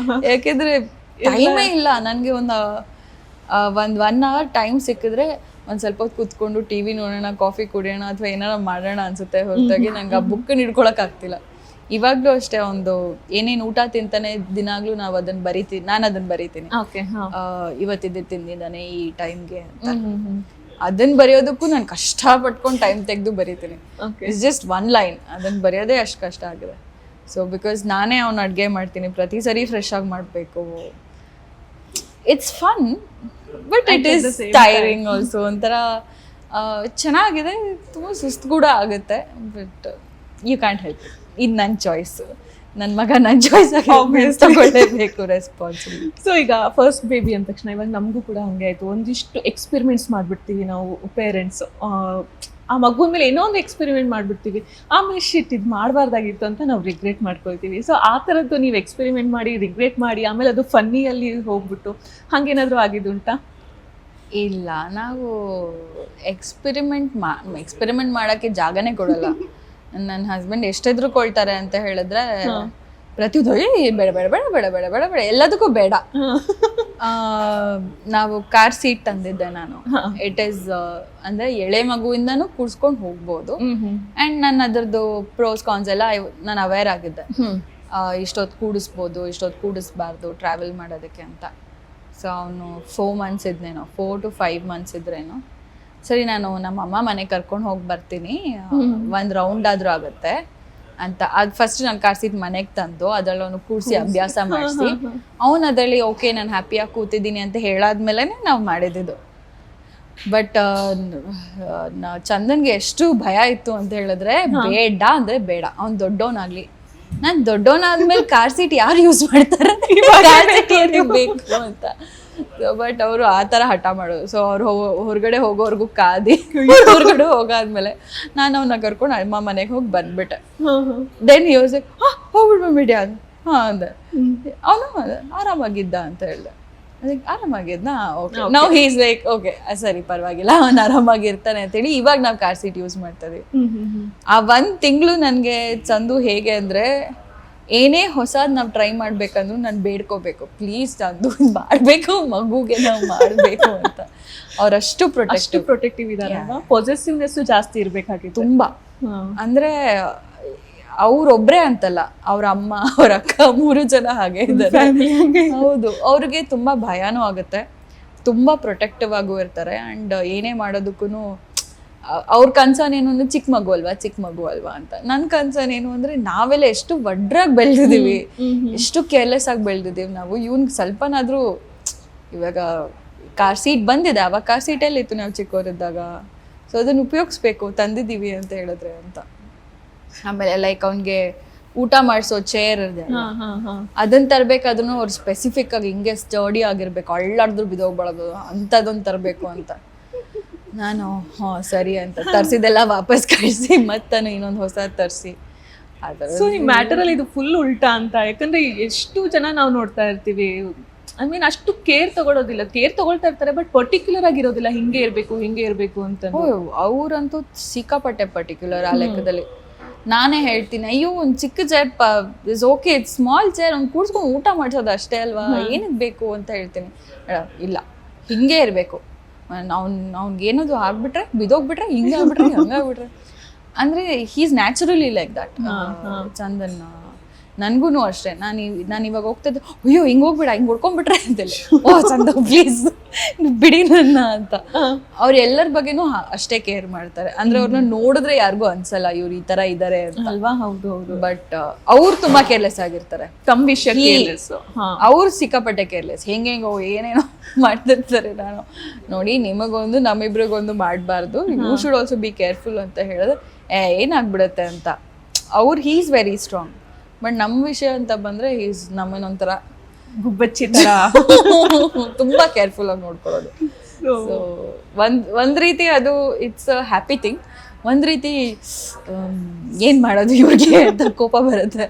ಯಾಕೆಂದ್ರೆ ಟೈಮೇ ಇಲ್ಲ ನನಗೆ. ಒಂದು 1 hour ಟೈಮ್ ಸಿಕ್ಕಿದ್ರೆ ಒಂದು ಸ್ವಲ್ಪ ಹೊತ್ತು ಕೂತ್ಕೊಂಡು ಟಿವಿ ನೋಡೋಣ, ಕಾಫಿ ಕುಡಿಯೋಣ ಅಥವಾ ಏನಾರ ಮಾಡೋಣ ಅನ್ಸುತ್ತೆ ಹೊರತಾಗಿ ನಂಗೆ ಆ ಬುಕ್ ಹಿಡ್ಕೊಳಕ್ ಆಗ್ತಿಲ್ಲ. ಇವಾಗ್ಲೂ ಅಷ್ಟೇ, ಒಂದು ಏನೇನು ಊಟ ತಿಂತಾನೆ ದಿನಾಗ್ಲೂ ನಾನು ಅದನ್ನ ಬರೀತೀನಿ. ಇವತ್ತಿದ್ದು ತಿಂದಿದ್ದಾನೆ ಈ ಟೈಮ್ಗೆ ಅಂತ. ಅದನ್ನ ಬರೆಯೋದಕ್ಕೂ ನಾನು ಕಷ್ಟ ಪಟ್ಕೊಂಡು ಟೈಮ್ ತೆಗೆದು ಬರೀತೀನಿ. ಇಟ್ಸ್ ಜಸ್ಟ್ 1 line, ಅದನ್ನ ಬರೆಯೋದೇ ಅಷ್ಟು ಕಷ್ಟ ಆಗಿದೆ. ಸೊ ಬಿಕಾಸ್ ನಾನೇ ಅವ್ನು ಅಡುಗೆ ಮಾಡ್ತೀನಿ, ಪ್ರತಿ ಸರಿ ಫ್ರೆಶ್ ಆಗಿ ಮಾಡಬೇಕು. It's fun but At it the is same tiring also. ಒಂಥರ ಚೆನ್ನಾಗಿದೆ, ತುಂಬ ಸುಸ್ತು ಕೂಡ ಆಗುತ್ತೆ, ಬಟ್ ಯು ಕ್ಯಾಂಟ್ ಹೆಲ್ಪ್. ಇದು ನನ್ನ ಚಾಯ್ಸ್, ನನ್ನ ಮಗ ನನ್ನ ಚಾಯ್ಸ್ ಆಗಿ ತಗೊಳ್ಳೇಬೇಕು ರೆಸ್ಪಾನ್ಸಿಬಿಲಿಟಿ. ಸೊ ಈಗ ಫಸ್ಟ್ ಬೇಬಿ ಅಂದ ತಕ್ಷಣ ಇವಾಗ ನಮಗೂ ಕೂಡ ಹಂಗೆ ಆಯ್ತು, ಒಂದಿಷ್ಟು ಎಕ್ಸ್ಪೆರಿಮೆಂಟ್ಸ್ ಮಾಡ್ಬಿಡ್ತೀವಿ ನಾವು ಪೇರೆಂಟ್ಸ್. ಆ ಮಗುನ ಮೇಲೆ ಏನೋ ಒಂದು ಎಕ್ಸ್ಪೆರಿಮೆಂಟ್ ಮಾಡ್ಬಿಡ್ತೀವಿ, ಆಮೇಲೆ ಶಿಟ್ ಇದು ಮಾಡಬಾರ್ದಾಗಿತ್ತು ಅಂತ ನಾವು ರಿಗ್ರೆಟ್ ಮಾಡ್ಕೊಳ್ತೀವಿ. ಸೊ ಆ ಥರದ್ದು ನೀವು ಎಕ್ಸ್ಪೆರಿಮೆಂಟ್ ಮಾಡಿ ರಿಗ್ರೆಟ್ ಮಾಡಿ ಆಮೇಲೆ ಅದು ಫನ್ನಿಯಲ್ಲಿ ಹೋಗ್ಬಿಟ್ಟು ಹಂಗೇನಾದರೂ ಆಗಿದ್ದುಂಟಾ? ಇಲ್ಲ, ನಾವು ಎಕ್ಸ್ಪೆರಿಮೆಂಟ್ ಮಾಡೋಕ್ಕೆ ಜಾಗನೇ ಕೊಡಲ್ಲ. ನನ್ನ ಹಸ್ಬೆಂಡ್ ಎಷ್ಟೆದ್ರು ಕೊಳ್ತಾರೆ ಅಂತ ಹೇಳಿದ್ರೆ ಪ್ರತಿಯೊಂದು ಬೇಡ ಬೇಡ ಬೇಡ ಬೇಡ ಬೇಡ ಬೇಡ ಬೇಡ ಎಲ್ಲದಕ್ಕೂ ಬೇಡ. ನಾವು ಕಾರ್ ಸೀಟ್ ತಂದಿದ್ದೆ ನಾನು. ಇಟ್ ಈಸ್ ಅಂದ್ರೆ ಎಳೆ ಮಗುವಿಂದನೂ ಕೂಡ್ಸ್ಕೊಂಡು ಹೋಗ್ಬೋದು. ಅಂಡ್ ನಾನು ಅದ್ರದ್ದು ಪ್ರೋಸ್ ಕಾನ್ಸ್ ಎಲ್ಲ ನಾನು ಅವೇರ್ ಆಗಿದ್ದೆ. ಇಷ್ಟೊತ್ತು ಕೂಡಿಸ್ಬೋದು, ಇಷ್ಟೊತ್ತು ಕೂಡಿಸ್ಬಾರ್ದು ಟ್ರಾವೆಲ್ ಮಾಡೋದಕ್ಕೆ ಅಂತ. ಸೊ ಅವನು 4 months ಇದ್ನೇನೋ, 4 to 5 months ಇದ್ರೇನೋ, ಸರಿ ನಾನು ನಮ್ಮ ಅಮ್ಮ ಮನೆಗೆ ಕರ್ಕೊಂಡು ಹೋಗಿ ಬರ್ತೀನಿ, ಒಂದು ರೌಂಡ್ ಆದ್ರೂ ಆಗುತ್ತೆ ಅಂತ. ಅದು ಫಸ್ಟ್ ನಾನು ಕಾರ್ ಸೀಟ್ ಮನೆಗೆ ತಂದು ಅದ್ರಲ್ಲಿ ಅವನು ಕೂಡಿಸಿ ಅಭ್ಯಾಸ ಮಾಡಿಸಿ ಅವನು ಅದರಲ್ಲಿ ಓಕೆ ನಾನು ಹ್ಯಾಪಿಯಾಗಿ ಕೂತಿದ್ದೀನಿ ಅಂತ ಹೇಳಾದ್ಮೇಲೆ ನಾವು ಮಾಡಿದ್ದು. ಬಟ್ ಚಂದನ್ಗೆ ಎಷ್ಟು ಭಯ ಇತ್ತು ಅಂತ ಹೇಳಿದ್ರೆ ಬೇಡ ಅಂದ್ರೆ ಬೇಡ, ಅವ್ನು ದೊಡ್ಡವನಾಗ್ಲಿ. ನಾನು ದೊಡ್ಡವನಾದ್ಮೇಲೆ ಕಾರ್ ಸೀಟ್ ಯಾರು ಯೂಸ್ ಮಾಡ್ತಾರೆ, ಕಾರ್ ಸೀಟ್ ಏನಕ್ಕೆ ಬೇಕು ಅಂತ. ಬಟ್ ಅವರು ಆ ಥರ ಹಠ ಮಾಡೋದು. ಸೊ ಅವ್ರು ಹೊರಗಡೆ ಹೋಗೋವರೆಗೂ ಕಾದಿ ಹೊರಗಡೆ ಹೋಗಾದ್ಮೇಲೆ ನಾನು ಅವನ್ನ ಕರ್ಕೊಂಡು ಅಮ್ಮ ಮನೆಗೆ ಹೋಗಿ ಬಂದ್ಬಿಟ್ಟೆ. ದೆನ್ ಯೂಸ್ ಹೋಗ್ಬಿಡ್ಬಿಡಿ ಅದು ಅಂದೆ. ಅವನು ಆರಾಮಾಗಿದ್ದ ಅಂತ ಹೇಳ್ದೆ. ಅದಕ್ಕೆ ಆರಾಮಾಗಿದ್ನಾ, ಓಕೆ ನಾವು ಹೀಸ್ ಲೈಕ್ ಓಕೆ ಸರಿ ಪರವಾಗಿಲ್ಲ ಅವ್ನು ಆರಾಮಾಗಿರ್ತಾನೆ ಅಂತೇಳಿ ಇವಾಗ ನಾವು ಕಾರ್ ಸೀಟ್ ಯೂಸ್ ಮಾಡ್ತೀವಿ. ಆ 1 ತಿಂಗಳು ನನಗೆ ಚಂದು ಹೇಗೆ ಅಂದರೆ ಏನೇ ಹೊಸದು ನಾವು ಟ್ರೈ ಮಾಡ್ಬೇಕಂದ್ರೂ ನಾನು ಬೇಡ್ಕೋಬೇಕು, ಪ್ಲೀಸ್ ಚಂದು ಮಾಡಬೇಕು, ಮಗುಗೆ ನಾವು ಮಾಡಬೇಕು ಅಂತ. ಅವರಷ್ಟು ಪ್ರೊಟೆಕ್ಟಿವ್ ಇದ್ದಾರೆ, ಪಾಸಿಟಿವ್ನೆಸ್ ಜಾಸ್ತಿ ಇರಬೇಕಾಗಿತ್ತು ತುಂಬ. ಅಂದರೆ ಅವ್ರೊಬ್ರೇ ಅಂತಲ್ಲ, ಅವ್ರ ಅಮ್ಮ ಅವ್ರ ಅಕ್ಕ 3 ಜನ ಹಾಗೆ ಇದ್ದಾರೆ. ಹೌದು, ಅವ್ರಿಗೆ ತುಂಬ ಭಯನೂ ಆಗುತ್ತೆ, ತುಂಬ ಪ್ರೊಟೆಕ್ಟಿವ್ ಆಗೂ ಇರ್ತಾರೆ. ಆ್ಯಂಡ್ ಏನೇ ಮಾಡೋದಕ್ಕೂ ಅವ್ರ ಕನ್ಸನೇನು ಅಂದ್ರೆ ಚಿಕ್ಕ ಮಗು ಅಲ್ವಾ ಅಂತ. ನನ್ನ ಕನ್ಸನೇನು ಅಂದ್ರೆ ನಾವೆಲ್ಲ ಎಷ್ಟು ಒಡ್ರಾಗಿ ಬೆಳೆದಿದ್ದೀವಿ, ಎಷ್ಟು ಕೇರ್ಲೆಸ್ ಆಗಿ ಬೆಳೆದಿದ್ದೀವಿ ನಾವು. ಇವ್ನಿಗೆ ಸ್ವಲ್ಪನಾದ್ರೂ ಇವಾಗ ಕಾರ್ ಸೀಟ್ ಬಂದಿದೆ, ಅವಾಗ ಕಾರ್ ಸೀಟಲ್ಲಿ ಇತ್ತು ನಾವು ಚಿಕ್ಕವರಿದ್ದಾಗ. ಸೊ ಅದನ್ನು ಉಪಯೋಗಿಸ್ಬೇಕು ತಂದಿದ್ದೀವಿ ಅಂತ ಹೇಳಿದ್ರೆ ಅಂತ. ಆಮೇಲೆ ಲೈಕ್ ಅವ್ನಿಗೆ ಊಟ ಮಾಡಿಸೋ ಚೇರ್ ಇದೆ, ಅದನ್ನ ತರ್ಬೇಕಾದ್ರೂ ಅವ್ರು ಸ್ಪೆಸಿಫಿಕ್ ಆಗಿ ಹಿಂಗೆ ಸ್ಟಡಿ ಆಗಿರ್ಬೇಕು, ಅಳ್ಳಾಡಿದ್ರು ಬಿದೋಗ್ಬಾರ್ದು ಅಂಥದ್ದೊಂದು ತರಬೇಕು ಅಂತ. ನಾನು ಸರಿ ಅಂತ ತರಿಸಿದೆಲ್ಲ ವಾಪಸ್ ಕಳಿಸಿ ಮತ್ತಾನು ಇನ್ನೊಂದು ಹೊಸ ತರಿಸಿ ಆ ಥರ. ಸೊ ಈ ಮ್ಯಾಟರಲ್ಲಿ ಇದು ಫುಲ್ ಉಲ್ಟಾ ಅಂತ. ಯಾಕಂದ್ರೆ ಎಷ್ಟು ಜನ ನಾವು ನೋಡ್ತಾ ಇರ್ತೀವಿ, ಐ ಮೀನ್ ಅಷ್ಟು ಕೇರ್ ತಗೊಳ್ಳೋದಿಲ್ಲ, ಕೇರ್ ತಗೊಳ್ತಾ ಇರ್ತಾರೆ ಬಟ್ ಪರ್ಟಿಕ್ಯುಲರ್ ಆಗಿರೋದಿಲ್ಲ, ಹಿಂಗೆ ಇರಬೇಕು ಅಂತ. ಅವ್ರಂತೂ ಸಿಕ್ಕಾಪಟ್ಟೆ ಪರ್ಟಿಕ್ಯುಲರ್ ಆ ಲೆಕ್ಕದಲ್ಲಿ. ನಾನೇ ಹೇಳ್ತೀನಿ, ಅಯ್ಯೋ ಒಂದು ಚಿಕ್ಕ chair is okay, it's small chair, ಅವ್ನು ಕೂಡ್ಸ್ಕೊಂಡು ಊಟ ಮಾಡಿಸೋದು ಅಷ್ಟೇ ಅಲ್ವಾ, ಏನಕ್ಕೆ ಬೇಕು ಅಂತ ಹೇಳ್ತೀನಿ. ಇಲ್ಲ ಹಿಂಗೆ ಇರಬೇಕು, ಅವ್ನಿಗೆ ಏನದು ಆಗ್ಬಿಟ್ರೆ ಬಿದೋಗ್ಬಿಟ್ರೆ ಹಿಂಗೆ ಆಗ್ಬಿಟ್ರೆ ಹಂಗಾಗ್ಬಿಟ್ರೆ ಅಂದರೆ he's naturally like that. Chandan ನನಗೂ ಅಷ್ಟೇ, ನಾನು ಇವಾಗ ಹೋಗ್ತಿದ್ದೆ, ಅಯ್ಯೋ ಹಿಂಗೆ ಹೋಗ್ಬಿಡ, ಹಿಂಗೆ ಹೊಡ್ಕೊಂಡ್ಬಿಟ್ರೆ ಅಂತೇಳಿ, ಓ ಚಂದ ಪ್ಲೀಸ್ ಬಿಡಿ ನನ್ನ ಅಂತ. ಅವ್ರು ಎಲ್ಲರ ಬಗ್ಗೆನೂ ಅಷ್ಟೇ ಕೇರ್ ಮಾಡ್ತಾರೆ. ಅಂದ್ರೆ ಅವ್ರನ್ನ ನೋಡಿದ್ರೆ ಯಾರಿಗೂ ಅನ್ಸಲ್ಲ ಇವ್ರು ಈ ತರ ಇದಾರೆ ಅಂತ ಅಲ್ವಾ. ಹೌದು. ಬಟ್ ಅವ್ರು ತುಂಬಾ ಕೇರ್ಲೆಸ್ ಆಗಿರ್ತಾರೆ, ತಮ್ಮ ವಿಷಯ ಅವ್ರು ಸಿಕ್ಕಾಪಟ್ಟೆ ಕೇರ್ಲೆಸ್, ಹೆಂಗೆಂಗೋ ಏನೇನೋ ಮಾಡ್ತಿರ್ತಾರೆ. ನಾನು ನೋಡಿ ನಿಮಗೊಂದು ನಮ್ಮಿಬ್ರಿಗೊಂದು ಮಾಡಬಾರ್ದು, you should also be careful ಅಂತ ಹೇಳಿದ್ರೆ ಏನಾಗ್ಬಿಡತ್ತೆ ಅಂತ. He is very strong. But ನಮ್ಮ ವಿಷಯ ಅಂತ ಬಂದ್ರೆ ಈಸ್ ನಮ್ಮನ್ನೊಂಥರ ಗುಬ್ಬಚ್ಚಿ ತರ ತುಂಬಾ ಕೇರ್ಫುಲ್ ಆಗಿ ನೋಡ್ಕೊಳ್ಳೋದು. ಸೊ ಒಂದ್ ರೀತಿ ಅದು ಇಟ್ಸ್ ಅ ಹ್ಯಾಪಿ ಥಿಂಗ್, ಒಂದ್ ರೀತಿ ಏನ್ ಮಾಡೋದು ಇವ್ರಿಗೆ ಅಂತ ಕೋಪ ಬರುತ್ತೆ.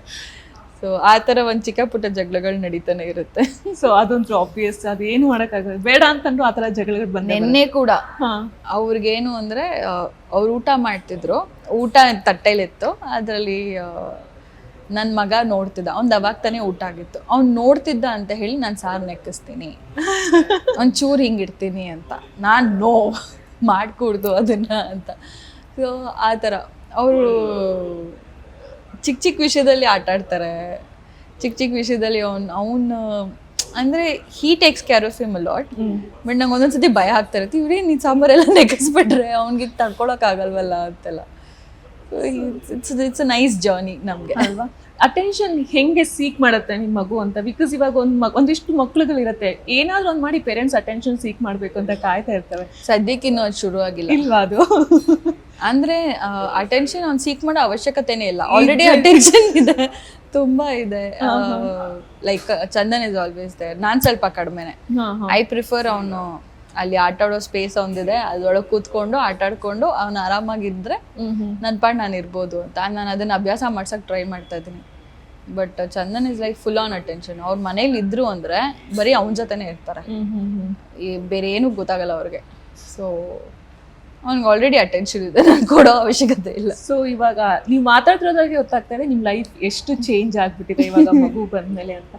ಸೊ ಆ ಥರ ಒಂದು ಚಿಕ್ಕ ಪುಟ್ಟ ಜಗಳಗಳು ನಡೀತಾನೆ ಇರುತ್ತೆ. ಸೊ ಅದೊಂದು ಆಬ್ವಿಯಸ್, ಅದೇನು ಮಾಡೋಕ್ಕಾಗಲ್ಲ, ಬೇಡ ಅಂತಂದ್ರು ಆ ಥರ ಜಗಳಗಳು ಬಂದ. ನಿನ್ನೆ ಕೂಡ ಅವ್ರಿಗೇನು ಅಂದರೆ ಅವ್ರು ಊಟ ಮಾಡ್ತಿದ್ರು, ಊಟ ತಟ್ಟೆಲಿತ್ತು, ಅದರಲ್ಲಿ ನನ್ನ ಮಗ ನೋಡ್ತಿದ್ದ, ಅವ್ನು ಅವಾಗ ತಾನೇ ಊಟ ಆಗಿತ್ತು, ಅವ್ನು ನೋಡ್ತಿದ್ದ ಅಂತ ಹೇಳಿ ನಾನು ಸಾರು ನೆಕ್ಕಿಸ್ತೀನಿ, ಒಂಚೂರು ಹಿಂಗಿಡ್ತೀನಿ ಅಂತ. ನಾನು ನೋ ಮಾಡಿಕೊಡ್ದು ಅದನ್ನು ಅಂತ. ಸೊ ಆ ಥರ ಅವರು ಚಿಕ್ಕ ವಿಷಯದಲ್ಲಿ ಆಟ ಆಡ್ತಾರೆ, ಚಿಕ್ಕ ವಿಷಯದಲ್ಲಿ ಅವನು ಅಂದರೆ he takes care of him a lot. But ನಂಗೆ ಒಂದೊಂದ್ಸತಿ ಭಯ ಆಗ್ತಾ ಇರುತ್ತೆ, ಇವ್ರೇ ನೀನು ಸಾಂಬಾರೆಲ್ಲ ನೆಕ್ಕಿಸ್ಬಿಟ್ರೆ ಅವ್ನಿಗೆ ತಡ್ಕೊಳಕ್ಕಾಗಲ್ವಲ್ಲ ಅಂತೆಲ್ಲ. ಇಟ್ಸ್ ಅ ನೈಸ್ ಜರ್ನಿ ನಮಗೆ ಅಲ್ವಾ? ಅಟೆನ್ಷನ್ ಹೆಂಗೆ ಸೀಕ್ ಮಾಡುತ್ತೆ ನಿಮ್ಮ ಮಗು ಅಂತ? ಬಿಕಾಸ್ ಇವಾಗ ಒಂದಿಷ್ಟು ಮಕ್ಳುಗಳಿರತ್ತೆ, ಏನಾದ್ರೂ ಒಂದ್ ಮಾಡಿ ಪೇರೆಂಟ್ಸ್ ಅಟೆನ್ಷನ್ ಸೀಕ್ ಮಾಡ್ಬೇಕು ಅಂತ ಕಾಯ್ತಾ ಇರ್ತವೆ. ಸದ್ಯಕ್ಕೆ ಇನ್ನೂ ಅದು ಶುರು ಆಗಿಲ್ಲ. ಇಲ್ವಾ ಅದು? ಅಂದ್ರೆ ಅಟೆನ್ಷನ್ ಅವ್ನು ಸೀಕ್ ಮಾಡೋ ಅವಶ್ಯಕತೆನೇ ಇಲ್ಲ, ಆಲ್ರೆಡಿ ಅಟೆನ್ಷನ್ ಇದೆ, ತುಂಬಾ ಇದೆ. Like Chandan is always there. ನಾನ್ ಸ್ವಲ್ಪ ಕಡಿಮೆನೆ. ಐ ಪ್ರಿಫರ್ ಅವನು ಅಲ್ಲಿ ಆಟ ಆಡೋ ಸ್ಪೇಸ್ ಒಂದಿದೆ, ಅದ್ರೊಳಗೆ ಕೂತ್ಕೊಂಡು ಆಟ ಆಡ್ಕೊಂಡು ಅವ್ನು ಆರಾಮಾಗಿದ್ರೆ ನನ್ನ ಪಾಡ್ ನಾನು ಇರ್ಬೋದು ಅಂತ ನಾನು ಅದನ್ನ ಅಭ್ಯಾಸ ಮಾಡ್ಸಕ್ ಟ್ರೈ ಮಾಡ್ತಾ ಇದ್ದೀನಿ. But Chandan is like full on attention. ಅವ್ರ ಮನೇಲಿ ಇದ್ರು ಅಂದ್ರೆ ಬರೀ ಅವನ ಜೊತೆನೆ ಇರ್ತಾರೆ, ಬೇರೆ ಏನೂ ಗೊತ್ತಾಗಲ್ಲ ಅವ್ರಿಗೆ. ಸೊ ಅವ್ನಿಗೆ ಆಲ್ರೆಡಿ ಅಟೆನ್ಷನ್ ಇದೆ, ನಾನು ಕೊಡೋ ಅವಶ್ಯಕತೆ ಇಲ್ಲ. ಸೊ ಇವಾಗ ನೀವು ಮಾತಾಡ್ತಿರೋದ್ರಾಗೆ ಗೊತ್ತಾಗ್ತಾ ಇದೆ ನಿಮ್ ಲೈಫ್ ಎಷ್ಟು ಚೇಂಜ್ ಆಗ್ಬಿಟ್ಟಿದೆ ಇವಾಗ ಮಗು ಬಂದ್ಮೇಲೆ ಅಂತ.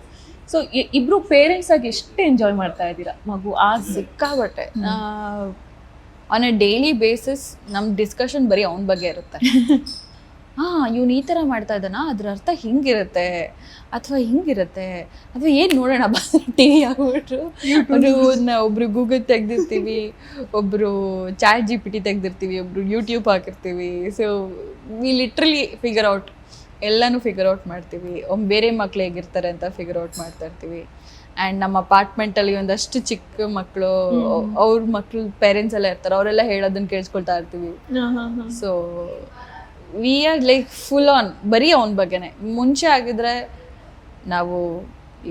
ಸೊ ಇಬ್ರು ಪೇರೆಂಟ್ಸ್ ಆಗಿ ಎಷ್ಟು ಎಂಜಾಯ್ ಮಾಡ್ತಾ ಇದ್ದೀರಾ ಮಗು ಸಿಕ್ಕಾಬಟ್ಟೆ. ಆನ್ ಎ ಡೈಲಿ ಬೇಸಿಸ್ ನಮ್ ಡಿಸ್ಕಷನ್ ಬರೀ ಅವನ ಬಗ್ಗೆ ಇರುತ್ತೆ. ಇವ್ನು ಈ ಥರ ಮಾಡ್ತಾ ಇದ್ದಾನ, ಅದ್ರ ಅರ್ಥ ಹಿಂಗಿರುತ್ತೆ ಅಥವಾ ಹಿಂಗಿರುತ್ತೆ ಅಥವಾ ಏನು ನೋಡೋಣ ಟಿ ವಿ ಆಗ್ಬಿಟ್ರು. ಒಬ್ರು ಗೂಗಲ್ ತೆಗ್ದಿರ್ತೀವಿ, ಒಬ್ರು ಚಾಟ್ GPT ತೆಗ್ದಿರ್ತೀವಿ, ಒಬ್ರು ಯೂಟ್ಯೂಬ್ ಹಾಕಿರ್ತೀವಿ. So we literally figure out, ಎಲ್ಲನೂ ಫಿಗರ್ ಔಟ್ ಮಾಡ್ತೀವಿ. ಬೇರೆ ಮಕ್ಳು ಹೇಗಿರ್ತಾರೆ ಅಂತ ಫಿಗರ್ ಔಟ್ ಮಾಡ್ತಾ ಇರ್ತೀವಿ. ಆ್ಯಂಡ್ ನಮ್ಮ ಅಪಾರ್ಟ್ಮೆಂಟಲ್ಲಿ ಒಂದಷ್ಟು ಚಿಕ್ಕ ಮಕ್ಕಳು, ಅವ್ರ ಮಕ್ಳು ಪೇರೆಂಟ್ಸ್ ಎಲ್ಲ ಇರ್ತಾರೆ, ಅವರೆಲ್ಲ ಹೇಳೋದನ್ನ ಕೇಳಿಸ್ಕೊಳ್ತಾ ಇರ್ತೀವಿ. So we are like full on ಬರೀ ಅವನ ಬಗ್ಗೆನೆ. ಮುಂಚೆ ಆಗಿದ್ರೆ ನಾವು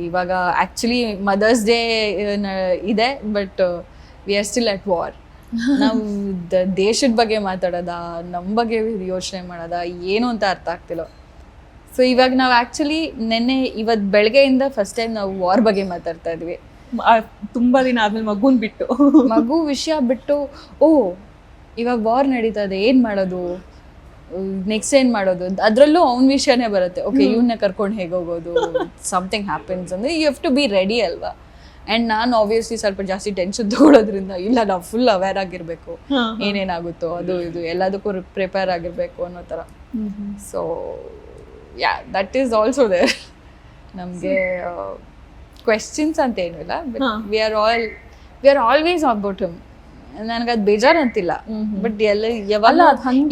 ಇವಾಗ ಆ್ಯಕ್ಚುಲಿ ಮದರ್ಸ್ ಡೇ ಇದೆ, but we are still at war. ನಾವು ದೇಶದ ಬಗ್ಗೆ ಮಾತಾಡೋದ, ನಮ್ಮ ಬಗ್ಗೆ ಯೋಚನೆ ಮಾಡೋದ, ಏನು ಅಂತ ಅರ್ಥ ಆಗ್ತಿಲ್ಲ. ಸೊ ಇವಾಗ ನಾವು ಆ್ಯಕ್ಚುಲಿ ಇವತ್ತು ಬೆಳಗ್ಗೆಯಿಂದ ಫಸ್ಟ್ ಟೈಮ್ ನಾವು ವಾರ್ ಬಗ್ಗೆ ಮಾತಾಡ್ತಾ ಇದ್ವಿ. ತುಂಬಾ ದಿನ ಆದ್ಮೇಲೆ ಮಗುನ್ ಬಿಟ್ಟು, ಮಗು ವಿಷಯ ಬಿಟ್ಟು, ಇವಾಗ ವಾರ್ ನಡೀತಾ ಇದೆ, ಏನು ಮಾಡೋದು, ನೆಕ್ಸ್ಟ್ ಏನು ಮಾಡೋದು, ಅದರಲ್ಲೂ ಅವ್ನ ವಿಷಯನೇ ಬರುತ್ತೆ. ಓಕೆ, ಇವನ್ನ ಕರ್ಕೊಂಡು ಹೇಗೆ ಹೋಗೋದು, ಸಮಥಿಂಗ್ ಹ್ಯಾಪನ್ಸ್ ಅಂದರೆ you have to be ready ಅಲ್ವಾ. ಆ್ಯಂಡ್ ನಾನು ಆಬ್ವಿಯಸ್ಲಿ ಸ್ವಲ್ಪ ಜಾಸ್ತಿ ಟೆನ್ಷನ್ ತೊಗೊಳೋದ್ರಿಂದ, ಇಲ್ಲ ನಾವು ಫುಲ್ ಅವೇರ್ ಆಗಿರಬೇಕು, ಏನೇನಾಗುತ್ತೋ ಅದು ಇದು ಎಲ್ಲದಕ್ಕೂ ಪ್ರಿಪೇರ್ ಆಗಿರಬೇಕು ಅನ್ನೋ ಥರ. So yeah, that is also there. ನಮಗೆ ಕ್ವೆಶ್ಚನ್ಸ್ ಅಂತ ಏನಿಲ್ಲ, but we are always about him. ನನಗದು ಬೇಜಾರು ಅಂತಿಲ್ಲ, ಬಟ್ ಯಾವಾಗ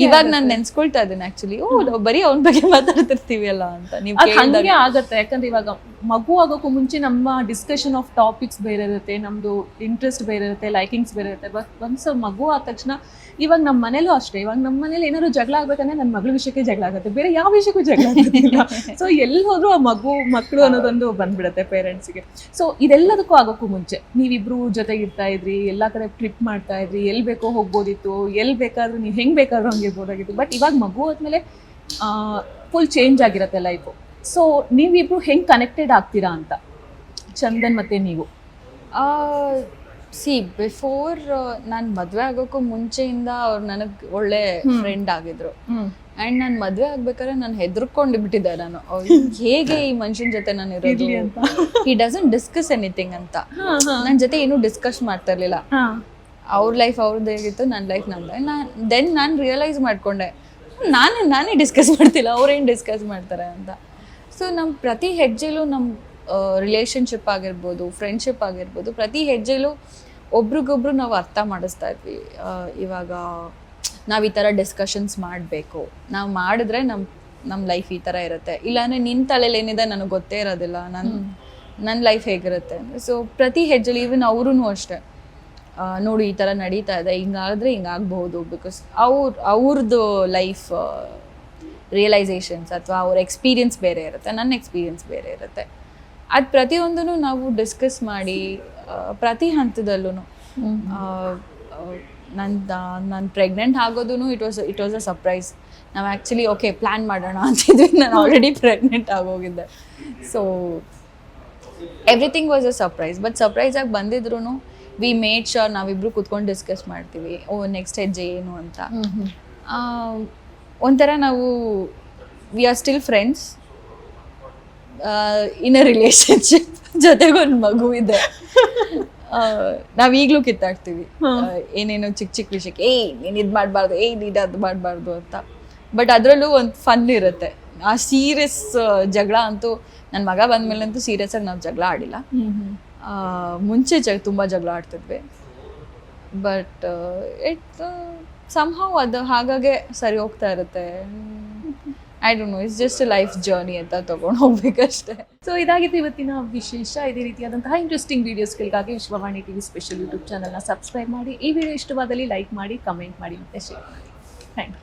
ಇವಾಗ ನಾನು ನೆನ್ಸ್ಕೊಳ್ತಾ ಇದ್ದೀನಿ ಆಕ್ಚುಲಿ, ನಾವು ಬರೀ ಅವನ ಬಗ್ಗೆ ಮಾತಾಡ್ತಿರ್ತೀವಿ ಅಲ್ಲ ಅಂತ. ನೀವು ಹಂಗೆ ಆಗತ್ತೆ, ಯಾಕಂದ್ರೆ ಇವಾಗ ಮಗು ಆಗೋಕ್ಕೂ ಮುಂಚೆ ನಮ್ಮ ಡಿಸ್ಕಷನ್ ಆಫ್ ಟಾಪಿಕ್ಸ್ ಬೇರೆ ಇರುತ್ತೆ, ನಮ್ದು ಇಂಟ್ರೆಸ್ಟ್ ಬೇರೆ ಇರುತ್ತೆ, ಲೈಕಿಂಗ್ಸ್ ಬೇರೆ ಇರುತ್ತೆ. ಬಟ್ ಒನ್ಸ್ ಮಗು ಆದ ತಕ್ಷಣ ಇವಾಗ ನಮ್ಮ ಮನೇಲೂ ಅಷ್ಟೇ, ಇವಾಗ ನಮ್ಮ ಮನೇಲಿ ಏನಾದ್ರು ಜಗಳ ಆಗ್ಬೇಕಂದ್ರೆ ನನ್ನ ಮಗಳ ವಿಷಯಕ್ಕೆ ಜಗಳ ಆಗುತ್ತೆ, ಬೇರೆ ಯಾವ ವಿಷಯಕ್ಕೂ ಜಗಳ ಆಗೋದಿಲ್ಲ. ಸೊ ಎಲ್ಲಿ ಹೋದ್ರೂ ಆ ಮಕ್ಕಳು ಅನ್ನೋದೊಂದು ಬಂದ್ಬಿಡುತ್ತೆ ಪೇರೆಂಟ್ಸ್ಗೆ. ಸೊ ಇದೆಲ್ಲದಕ್ಕೂ ಆಗೋಕ್ಕೂ ಮುಂಚೆ ನೀವಿಬ್ರು ಜೊತೆಗೆ ಇರ್ತಾ ಇದ್ರಿ, ಎಲ್ಲಾ ಕಡೆ ಟ್ರಿಪ್ ಮಾಡ್ತಾ ಇದ್ರಿ, ಎಲ್ಲಿ ಬೇಕೋ ಹೋಗ್ಬೋದಿತ್ತು, ಎಲ್ಲಿ ಬೇಕಾದ್ರೂ ನೀವು ಹೆಂಗ್ ಬೇಕಾದ್ರೂ ಹಂಗಿರ್ಬೋದಾಗಿತ್ತು. ಬಟ್ ಇವಾಗ ಮಗು ಆದ್ಮೇಲೆ ಫುಲ್ ಚೇಂಜ್ ಆಗಿರತ್ತೆ ಲೈಫು. ಸೊ ನೀವಿಬ್ರು ಹೆಂಗ್ ಕನೆಕ್ಟೆಡ್ ಆಗ್ತೀರಾ ಅಂತ, ಚಂದನ್ ಮತ್ತೆ ನೀವು? ಸಿ ಬಿಫೋರ್ ನಾನು ಮದುವೆ ಆಗೋಕ್ಕೂ ಮುಂಚೆಯಿಂದ ಅವ್ರು ನನಗೆ ಒಳ್ಳೆ ಫ್ರೆಂಡ್ ಆಗಿದ್ರು. ಆ್ಯಂಡ್ ನಾನು ಮದುವೆ ಆಗ್ಬೇಕಾದ್ರೆ ನಾನು ಹೆದರ್ಕೊಂಡು ಬಿಟ್ಟಿದ್ದೆ, ನಾನು ಹೇಗೆ ಈ ಮನುಷ್ಯನ ಜೊತೆ ನಾನು ಇರೋದು, ಹಿ ಡಸಂಟ್ ಡಿಸ್ಕಸ್ ಎನಿಥಿಂಗ್ ಅಂತ. ನನ್ನ ಜೊತೆ ಏನೂ ಡಿಸ್ಕಸ್ ಮಾಡ್ತಾ ಇರ್ಲಿಲ್ಲ. ಅವ್ರ ಲೈಫ್ ಅವ್ರದ್ದು ಹೇಗಿತ್ತು, ನನ್ನ ಲೈಫ್ ನಮ್ದು. ದೆನ್ ನಾನು ರಿಯಲೈಸ್ ಮಾಡ್ಕೊಂಡೆ, ನಾನೇ ಡಿಸ್ಕಸ್ ಮಾಡ್ತಿಲ್ಲ, ಅವ್ರೇನು ಡಿಸ್ಕಸ್ ಮಾಡ್ತಾರೆ ಅಂತ. ಸೊ ನಮ್ಮ ಪ್ರತಿ ಹೆಜ್ಜೆಲೂ ನಮ್ಮ ರಿಲೇಷನ್ಶಿಪ್ ಆಗಿರ್ಬೋದು, ಫ್ರೆಂಡ್ಶಿಪ್ ಆಗಿರ್ಬೋದು, ಪ್ರತಿ ಹೆಜ್ಜೆಲೂ ಒಬ್ರಿಗೊಬ್ರು ನಾವು ಅರ್ಥ ಮಾಡಿಸ್ತಾ ಇದ್ವಿ. ಇವಾಗ ನಾವು ಈ ಥರ ಡಿಸ್ಕಷನ್ಸ್ ಮಾಡಬೇಕು, ನಾವು ಮಾಡಿದ್ರೆ ನಮ್ಮ ಲೈಫ್ ಈ ಥರ ಇರುತ್ತೆ, ಇಲ್ಲಾಂದರೆ ನಿನ್ನ ತಲೆಯಲ್ಲಿ ಏನಿದೆ ನನಗೆ ಗೊತ್ತೇ ಇರೋದಿಲ್ಲ, ನನ್ನ ಲೈಫ್ ಹೇಗಿರುತ್ತೆ ಅಂದರೆ. ಸೊ ಪ್ರತಿ ಹೆಜ್ಜೆಲಿ ಈವನ್ ಅವ್ರೂ ಅಷ್ಟೇ, ನೋಡು ಈ ಥರ ನಡೀತಾ ಇದೆ, ಹಿಂಗಾದ್ರೆ ಹಿಂಗಾಗ್ಬಹುದು, ಬಿಕಾಸ್ ಅವ್ರದ್ದು ಲೈಫ್ ರಿಯಲೈಸೇಷನ್ಸ್ ಅಥವಾ ಅವ್ರ ಎಕ್ಸ್ಪೀರಿಯನ್ಸ್ ಬೇರೆ ಇರುತ್ತೆ, ನನ್ನ ಎಕ್ಸ್ಪೀರಿಯನ್ಸ್ ಬೇರೆ ಇರುತ್ತೆ. ಅದು ಪ್ರತಿಯೊಂದೂ ನಾವು ಡಿಸ್ಕಸ್ ಮಾಡಿ ಪ್ರತಿ ಹಂತದಲ್ಲೂ ನಾನು ಪ್ರೆಗ್ನೆಂಟ್ ಆಗೋದೂ ಇಟ್ ವಾಸ್ ಅ ಸರ್ಪ್ರೈಸ್. ನಾವು ಆ್ಯಕ್ಚುಲಿ ಓಕೆ ಪ್ಲ್ಯಾನ್ ಮಾಡೋಣ ಅಂತಿದ್ವಿ, ನಾನು ಆಲ್ರೆಡಿ ಪ್ರೆಗ್ನೆಂಟ್ ಆಗೋಗಿದ್ದೆ. So everything was a surprise. But ಸರ್ಪ್ರೈಸಾಗಿ ಬಂದಿದ್ರು ವಿ ಮೇಡ್ ಶೋರ್ ನಾವಿಬ್ರು ಕೂತ್ಕೊಂಡು ಡಿಸ್ಕಸ್ ಮಾಡ್ತೀವಿ, ನೆಕ್ಸ್ಟ್ ಹೆಜ್ಜೆ ಏನು ಅಂತ. ಒಂಥರ ನಾವು we are still friends in a relationship, ಜೊತೆಗೊಂದು ಮಗು ಇದೆ. ನಾವೀಗಲೂ ಕಿತ್ತಾಡ್ತೀವಿ ಏನೇನೋ ಚಿಕ್ಕ ವಿಷಯಕ್ಕೆ, ನೀನು ಇದು ಮಾಡಬಾರ್ದು, ನೀನು ಅದು ಮಾಡಬಾರ್ದು ಅಂತ. ಬಟ್ ಅದರಲ್ಲೂ ಒಂದು ಫನ್ ಇರುತ್ತೆ. ಆ ಸೀರಿಯಸ್ ಜಗಳ ಅಂತೂ ನನ್ನ ಮಗ ಬಂದಮೇಲಂತೂ ಸೀರಿಯಸ್ ಆಗಿ ನಾವು ಜಗಳ ಆಡಿಲ್ಲ. ಮುಂಚೆ ತುಂಬ ಜಗಳ ಆಡ್ತಿದ್ವಿ. ಬಟ್ ಇಟ್ ಸಮ್ಹೌ ಅದು ಹಾಗಾಗೆ ಸರಿ ಹೋಗ್ತಾ ಇರುತ್ತೆ. I don't know, it's just life journey ಅಂತ ತೊಗೊಂಡು ಹೋಗ್ಬೇಕಷ್ಟೇ. ಸೊ ಇದಾಗಿತ್ತು ಇವತ್ತಿನ ವಿಶೇಷ. ಇದೇ ರೀತಿಯಾದಂತಹ ಇಂಟ್ರೆಸ್ಟಿಂಗ್ ವಿಡಿಯೋಸ್ಗಳಿಗಾಗಿ ವಿಶ್ವವಾಣಿ ಟಿವಿ ಸ್ಪೆಷಲ್ ಯೂಟ್ಯೂಬ್ ಚಾನಲ್ನ ಸಬ್ಸ್ಕ್ರೈಬ್ ಮಾಡಿ. ಈ ವಿಡಿಯೋ ಇಷ್ಟವಾದಲ್ಲಿ ಲೈಕ್ ಮಾಡಿ, ಕಮೆಂಟ್ ಮಾಡಿ ಮತ್ತು ಶೇರ್ ಮಾಡಿ. Thank you.